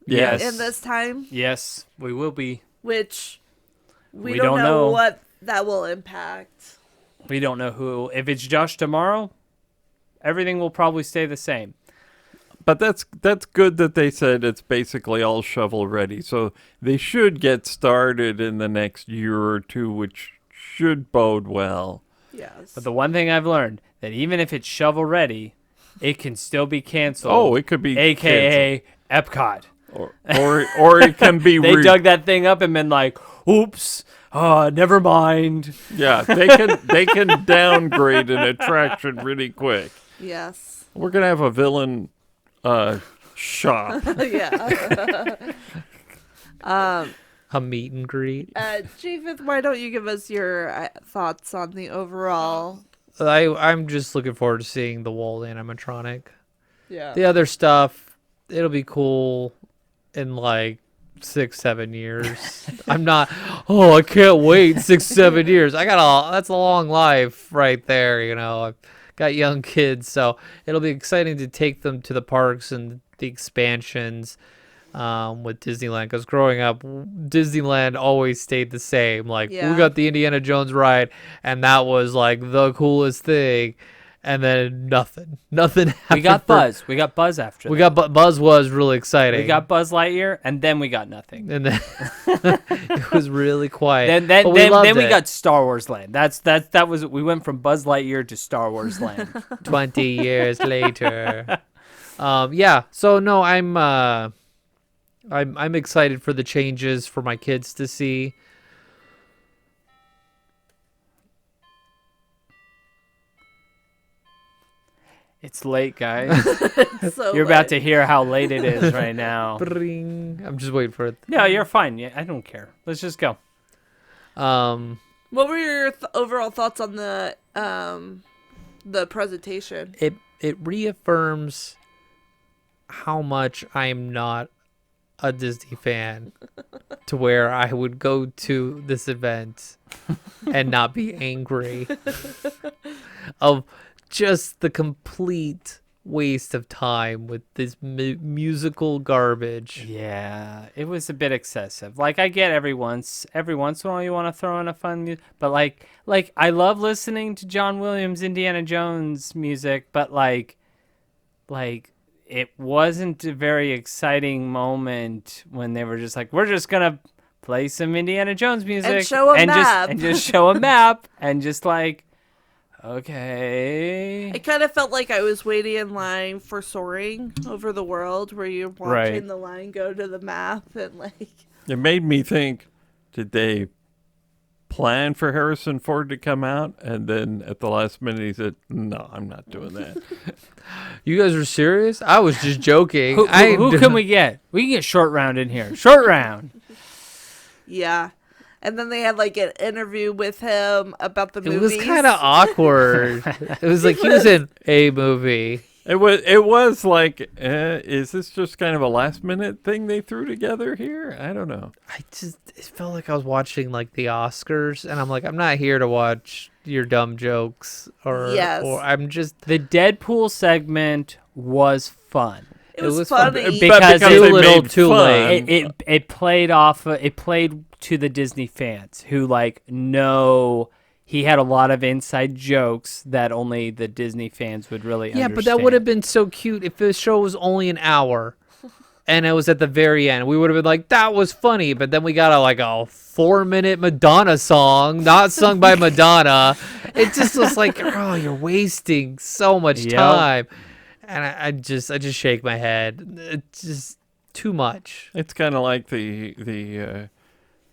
Yes. In this time. Yes, we will be. Which we don't know what that will impact. We don't know who. If it's Josh tomorrow, everything will probably stay the same. But that's good that they said it's basically all shovel ready. So they should get started in the next year or two, which should bode well. Yes. But the one thing I've learned, that even if it's shovel ready, it can still be canceled. Oh, it could be AKA Epcot. Or it can be They dug that thing up and been like, oops, never mind. Yeah, they can downgrade an attraction really quick. Yes. We're gonna have a villain shop. Yeah. a meet and greet. Japheth, why don't you give us your thoughts on the overall? I'm just looking forward to seeing the Walt animatronic. Yeah. The other stuff, it'll be cool in like 6-7 years. I can't wait 6-7 years. That's a long life right there. I've got young kids, so it'll be exciting to take them to the parks and the expansions with Disneyland, because growing up, Disneyland always stayed the same. Like, we got the Indiana Jones ride, and that was like the coolest thing. And then nothing. We got Buzz. We got Buzz after that. We got Buzz was really exciting. We got Buzz Lightyear, and then we got nothing. And then it was really quiet. Then we got Star Wars Land. We went from Buzz Lightyear to Star Wars Land. 20 years later. Yeah. So no, I'm excited for the changes for my kids to see. It's late, guys. So you're about to hear how late it is right now. I'm just waiting for it. No, you're fine. Yeah, I don't care. Let's just go. What were your overall thoughts on the presentation? It reaffirms how much I'm not a Disney fan, to where I would go to this event and not be angry of just the complete waste of time with this musical garbage. Yeah, it was a bit excessive. Like, I get every once in a while you want to throw in a fun but like I love listening to John Williams Indiana Jones music, but like it wasn't a very exciting moment when they were just like, we're just gonna play some Indiana Jones music and show a map and just show a map and just like, okay. I kind of felt like I was waiting in line for Soaring Over the World, where you're watching the line go to the map, and like. It made me think, did they plan for Harrison Ford to come out, and then at the last minute he said, no, I'm not doing that. You guys are serious? I was just joking. Who can we get? We can get Short Round in here. Short Round. Yeah. And then they had like an interview with him about the movies. It was kind of awkward. It was like he was in a movie. It was like, is this just kind of a last minute thing they threw together here? I don't know. It felt like I was watching like the Oscars, and I'm like, I'm not here to watch your dumb jokes or I'm just. The Deadpool segment was fun. It was funny because too little, too late. It played to the Disney fans who know he had a lot of inside jokes that only the Disney fans would really understand. Yeah, but that would have been so cute if the show was only an hour and it was at the very end. We would have been like, that was funny, but then we got a 4-minute Madonna song, not sung by Madonna. It just was like, oh, you're wasting so much time. And I just shake my head. It's just too much. It's kind of like the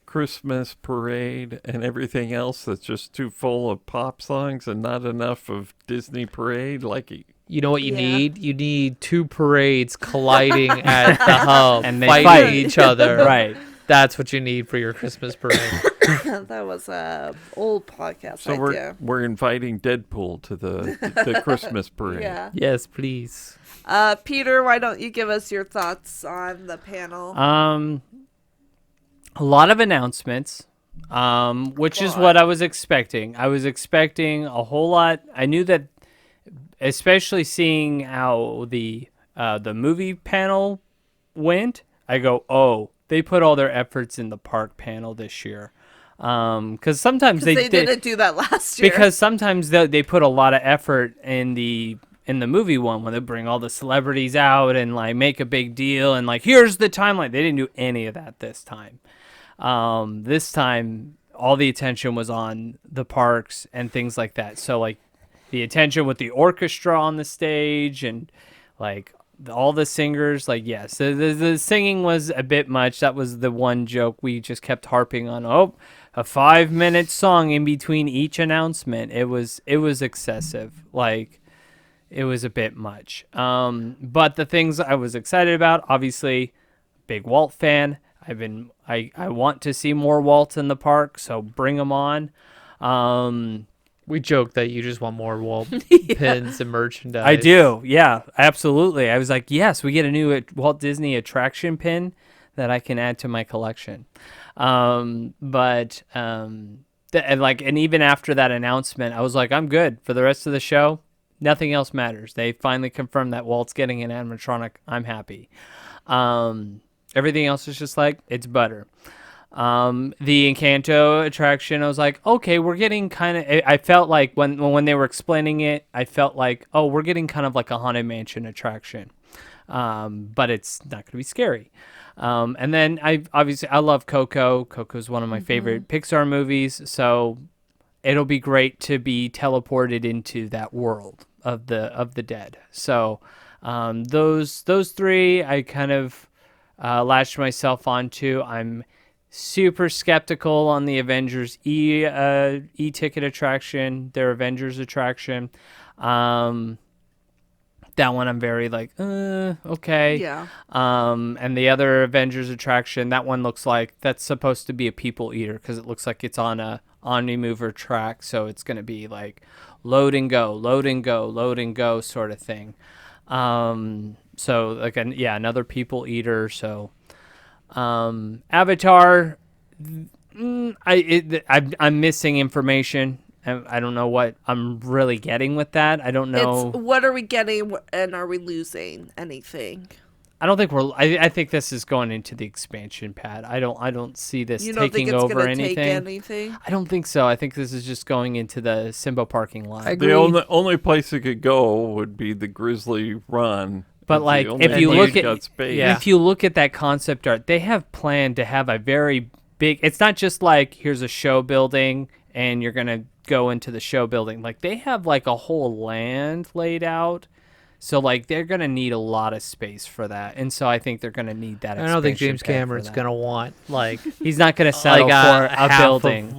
Christmas parade and everything else that's just too full of pop songs and not enough of Disney parade? Like, you know what you need? You need two parades colliding at the hub and they fighting fight each other. Right. That's what you need for your Christmas parade. That was a old podcast so idea. we're inviting Deadpool to the Christmas parade. Yeah. Yes, please. Peter, why don't you give us your thoughts on the panel? A lot of announcements, which is what I was expecting. I was expecting a whole lot. I knew that, especially seeing how the movie panel went, I go, oh, they put all their efforts in the park panel this year. Because sometimes they didn't do that last year. Because sometimes they put a lot of effort in the movie one when they bring all the celebrities out and like make a big deal and like here's the timeline. They didn't do any of that this time. This time all the attention was on the parks and things like that. So like the attention with the orchestra on the stage and like all the singers, like yes, the singing was a bit much. That was the one joke we just kept harping on. Oh, a 5-minute song in between each announcement. It was excessive. Like it was a bit much. But the things I was excited about, obviously, big Walt fan. I want to see more Walt in the park, so bring them on. We joke that you just want more Walt pins and merchandise. I do, yeah, absolutely. I was like, yes, we get a new Walt Disney attraction pin that I can add to my collection. And even after that announcement, I was like, I'm good for the rest of the show. Nothing else matters. They finally confirmed that Walt's getting an animatronic. I'm happy. Everything else is just like, it's butter. The Encanto attraction, I was like, okay, we're getting kind of, I felt like when they were explaining it, I felt like, oh, we're getting kind of like a Haunted Mansion attraction. But it's not going to be scary. And then I love Coco. Coco's one of my favorite Pixar movies. So it'll be great to be teleported into that world of the dead. So those three I kind of latched myself onto. I'm super skeptical on the Avengers e-ticket attraction, their Avengers attraction. That one I'm very like, okay. Yeah. And the other Avengers attraction, that one looks like that's supposed to be a people eater because it looks like it's on a Omnimover track, so it's going to be like load and go, load and go, load and go sort of thing. So like another people eater. So Avatar, I'm missing information. I don't know what I'm really getting with that. I don't know. What are we getting, and are we losing anything? I don't think I think this is going into the expansion pad. I don't see this taking over anything. Take anything. I don't think so. I think this is just going into the Simbo parking lot. The only place it could go would be the Grizzly Run. But like, if you look at that concept art, they have planned to have a very big. It's not just like here's a show building and you're gonna go into the show building. Like they have like a whole land laid out. So, like, they're going to need a lot of space for that. And so I think they're going to need that. I don't think James Cameron's going to want, like... He's not going to settle for a building.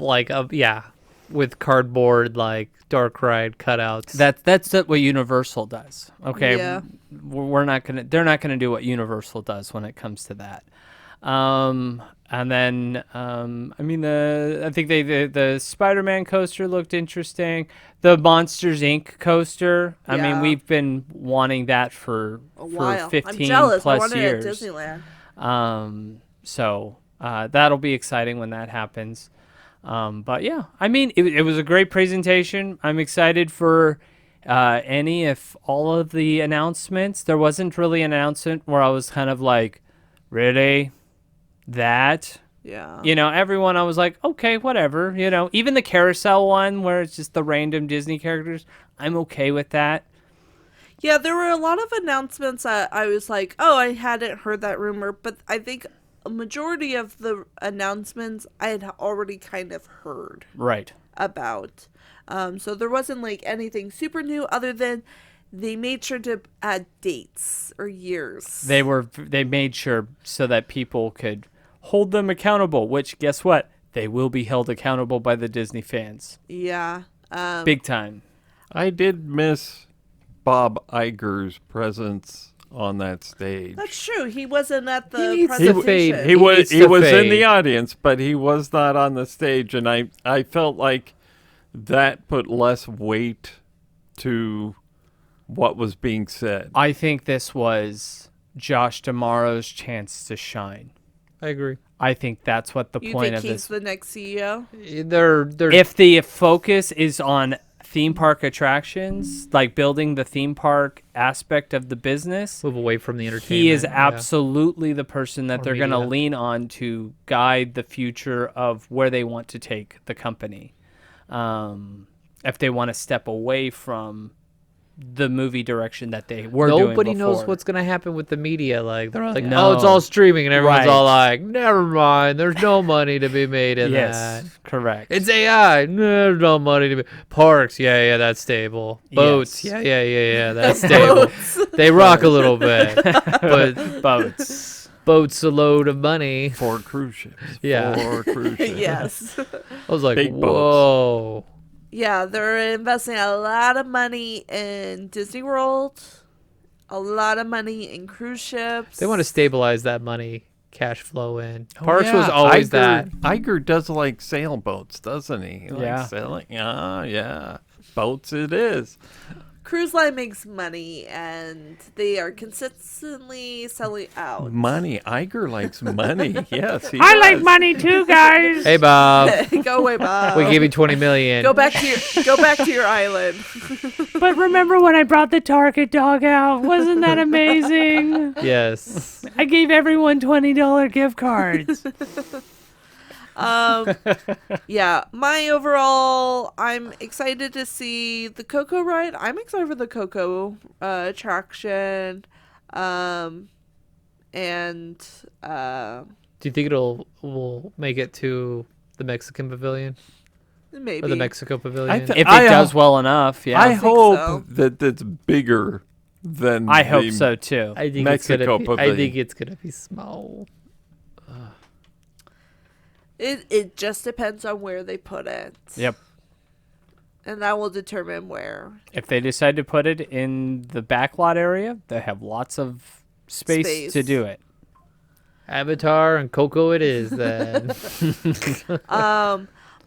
With cardboard, like, dark ride cutouts. That's what Universal does. Okay? Yeah. They're not going to do what Universal does when it comes to that. And then, I think the Spider-Man coaster looked interesting. The Monsters, Inc. coaster. I mean, we've been wanting that for 15 I'm jealous. plus I wanted years. it at Disneyland. So that'll be exciting when that happens. But yeah, I mean, it was a great presentation. I'm excited for any, if all of the announcements. There wasn't really an announcement where I was kind of like, really? That? Yeah. Everyone, I was like, okay, whatever. Even the carousel one where it's just the random Disney characters, I'm okay with that. Yeah, there were a lot of announcements that I was like, oh, I hadn't heard that rumor, but I think a majority of the announcements I had already kind of heard about. So there wasn't like anything super new other than they made sure to add dates or years. They made sure so that people could hold them accountable, which guess what? They will be held accountable by the Disney fans. Yeah. Big time. I did miss Bob Iger's presence on that stage. That's true. He wasn't at the needs to presentation. fade. He was needs to in fade. the audience, but he was not on the stage, and I felt like that put less weight to what was being said. I think this was Josh D'Amaro's chance to shine. I agree. I think that's what the You point think of he's this. the next CEO? They're If the focus is on theme park attractions, like building the theme park aspect of the business, move away from the entertainment. he is yeah. absolutely the person that Or they're going to media. lean on to guide the future of where they want to take the company. If they want to step away from the movie direction that they were doing Nobody knows before. what's gonna happen with the media. Like they're like, No. oh, it's all streaming, and everyone's Right. all like, never mind. There's no money to be made in Yes, that. correct. It's AI. No, there's no money to be. Parks, yeah, that's stable. Boats, Yes. yeah, that's stable. They rock a little bit, but boats a load of money. 4 cruise ships. Yeah. 4 cruise ships. Yes. I was like, Big boats. whoa. Yeah, they're investing a lot of money in Disney World, a lot of money in cruise ships. They want to stabilize that money cash flow in. Oh, Parks yeah. was always Iger, that. Iger does like sailboats, doesn't he? He Yeah. likes sailing. Yeah. Boats it is. Cruise Line makes money, and they are consistently selling out. Money. Iger likes money. Yes, he I like does. money too, guys. Hey, Bob, Go away, Bob. we gave you $20 million. Go back to your island. But remember when I brought the Target dog out? Wasn't that amazing? Yes. I gave everyone $20 gift cards. Yeah, my overall, I'm excited to see the Coco ride. I'm excited for the Coco attraction. And Do you think will make it to the Mexican pavilion maybe or the Mexico pavilion? If it does well enough, yeah. I think hope so. that it's bigger than I hope the- so too. I think Mexico I pavilion. think it's gonna be small. It just depends on where they put it. Yep. And that will determine where. If they decide to put it in the backlot area, they have lots of space to do it. Avatar and Coco it is then.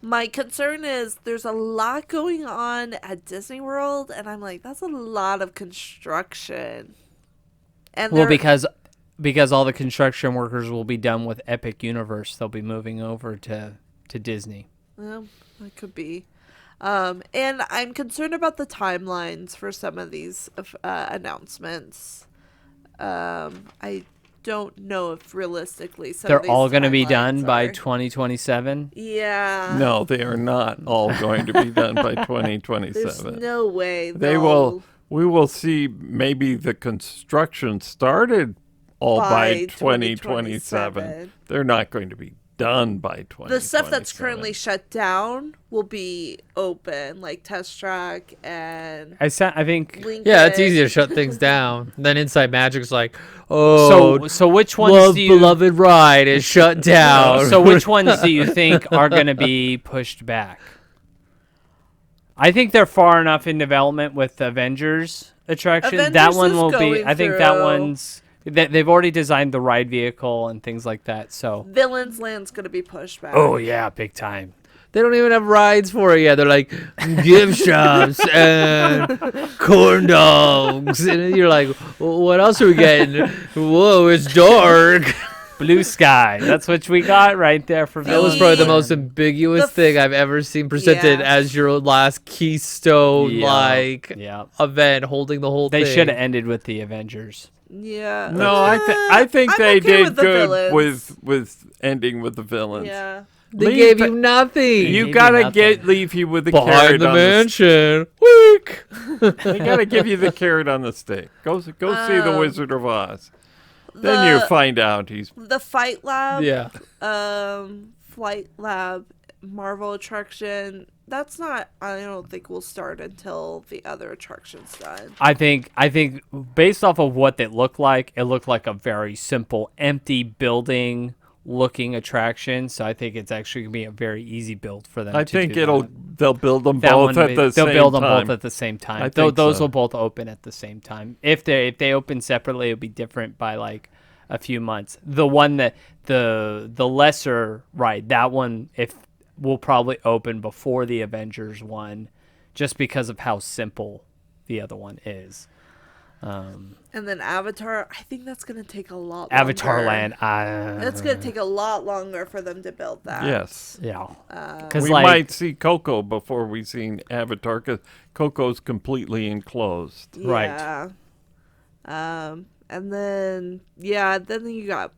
My concern is there's a lot going on at Disney World, and I'm like, that's a lot of construction. And Well, they're- because all the construction workers will be done with Epic Universe, they'll be moving over to Disney. Well, that could be. And I'm concerned about the timelines for some of these announcements. I don't know if realistically some of They're these all going to be done timelines by are. 2027. Yeah. No, they are not all going to be done by There's 2027. no way. They will. We will see maybe the construction started all by 2027. They're not going to be done by 2027. The stuff that's currently shut down will be open, like Test Track and I think. Lincoln. Yeah, it's easy to shut things down. Then Inside Magic's like, oh, So which ones love do you? beloved ride is shut down. So which ones do you think are going to be pushed back? I think they're far enough in development with the Avengers attraction. That Avengers one is will be. going I think that through. one's. They've already designed the ride vehicle and things like that. So. Villains Land's gonna be pushed back. Oh yeah, big time. They don't even have rides for it yet. They're like gift shops and corn dogs, and you're like, well, what else are we getting? Whoa, it's dark. Blue sky. That's what we got right there for. That was Villains probably the Land. most ambiguous thing I've ever seen presented Yeah. as your last keystone like Yeah. event holding the whole They thing. should have ended with the Avengers. Yeah. No, I think I'm they okay did with the good villains. with ending with the villains. Yeah. They Leave gave the- you nothing. You gave gotta you nothing. leave you with the Behind carrot the on mansion. Weak. They gotta give you the carrot on the stick. Go see the Wizard of Oz. Then you find out he's The Fight Lab. Yeah. Flight Lab Marvel attraction. That's not. I don't think will start until the other attraction's done. I think based off of what it looked like a very simple, empty building looking attraction. So I think it's actually going to be a very easy build for them. I to think do they'll build them both at the same time. They'll build them both at the same time. I think Those so. will both open at the same time. If they open separately, it'll be different by like a few months. The one that the lesser ride, that one will probably open before the Avengers one, just because of how simple the other one is. And then Avatar, I think that's going to take a lot longer. Avatar Land, It's going to take a lot longer for them to build that. Yes. yeah, We might see Coco before we see Avatar, because Coco's completely enclosed. Right. Yeah. And then you got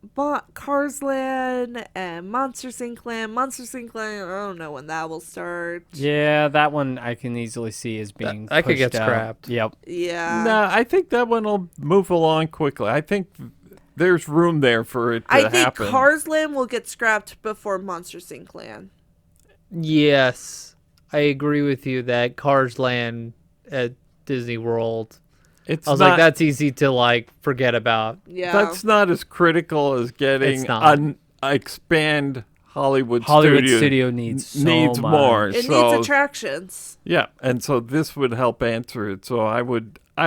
Cars Land and Monster Inc. Land. Monster Inc. Land, I don't know when that will start. Yeah, that one I can easily see as being that could pushed get out. scrapped. Yep. Yeah. No, I think that one will move along quickly. I think there's room there for it to I think happen. Cars Land will get scrapped before Monster Inc. Land. Yes, I agree with you that Cars Land at Disney World. I was like, that's easy to like forget about. Yeah. That's not as critical as getting expand Hollywood Studio needs so much. more. It needs attractions. Yeah, and so this would help answer it. So I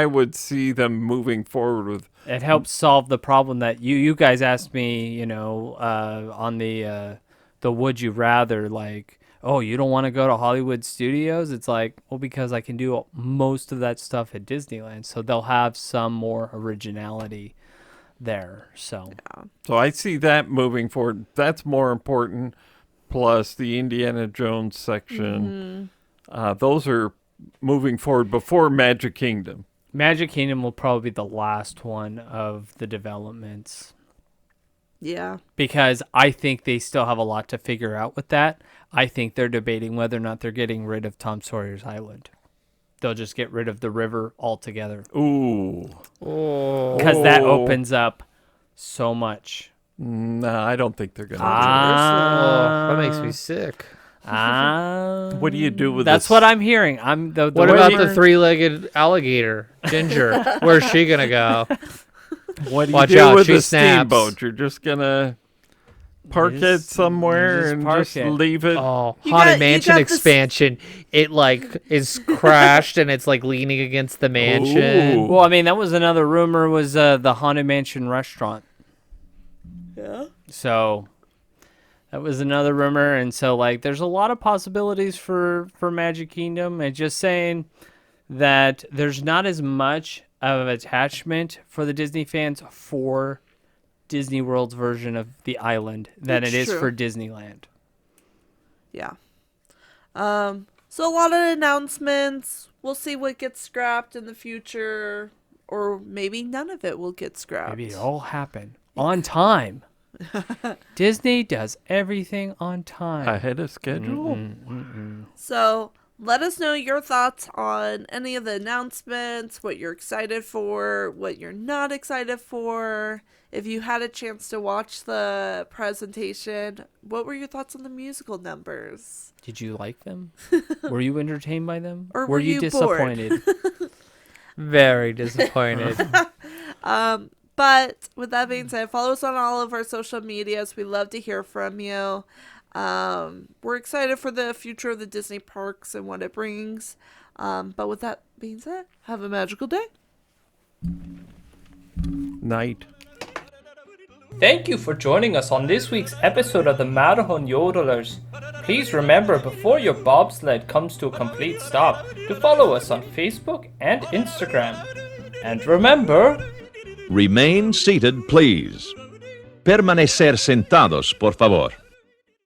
would see them moving forward with. It helps solve the problem that you guys asked me, on the Would You Rather, like, oh, you don't want to go to Hollywood Studios? It's like, well, because I can do most of that stuff at Disneyland, so they'll have some more originality there. So I see that moving forward. That's more important. Plus the Indiana Jones section. Those are moving forward before Magic Kingdom. Magic Kingdom will probably be the last one of the developments. Yeah. Because I think they still have a lot to figure out with that. I think they're debating whether or not they're getting rid of Tom Sawyer's Island. They'll just get rid of the river altogether. Ooh. Because that opens up so much. No, I don't think they're going to That makes me sick. What do you do with That's this? what I'm hearing. What about the three-legged alligator, Ginger? Where's she going to go? What do you Watch do out, with she the snaps. steamboat? You're just going to park it somewhere and just leave it? Oh, Haunted Mansion expansion. It like is crashed and it's like leaning against the mansion. Ooh. Well, I mean, that was another rumor was the Haunted Mansion restaurant. Yeah. So that was another rumor. And so like there's a lot of possibilities for Magic Kingdom. And just saying that there's not as much of attachment for the Disney fans for Disney World's version of the island than it is for Disneyland. Yeah. So a lot of announcements. We'll see what gets scrapped in the future, or maybe none of it will get scrapped. Maybe it'll all happen on time. Disney does everything on time. Ahead of schedule? So let us know your thoughts on any of the announcements, what you're excited for, what you're not excited for. If you had a chance to watch the presentation, what were your thoughts on the musical numbers? Did you like them? Were you entertained by them? Or were you disappointed? Very disappointed. But with that being said, follow us on all of our social medias. We love to hear from you. We're excited for the future of the Disney parks and what it brings. But with that being said, have a magical day. Night. Thank you for joining us on this week's episode of the Matterhorn Yodelers. Please remember, before your bobsled comes to a complete stop, to follow us on Facebook and Instagram. And remember... Remain seated, please. Permanecer sentados, por favor.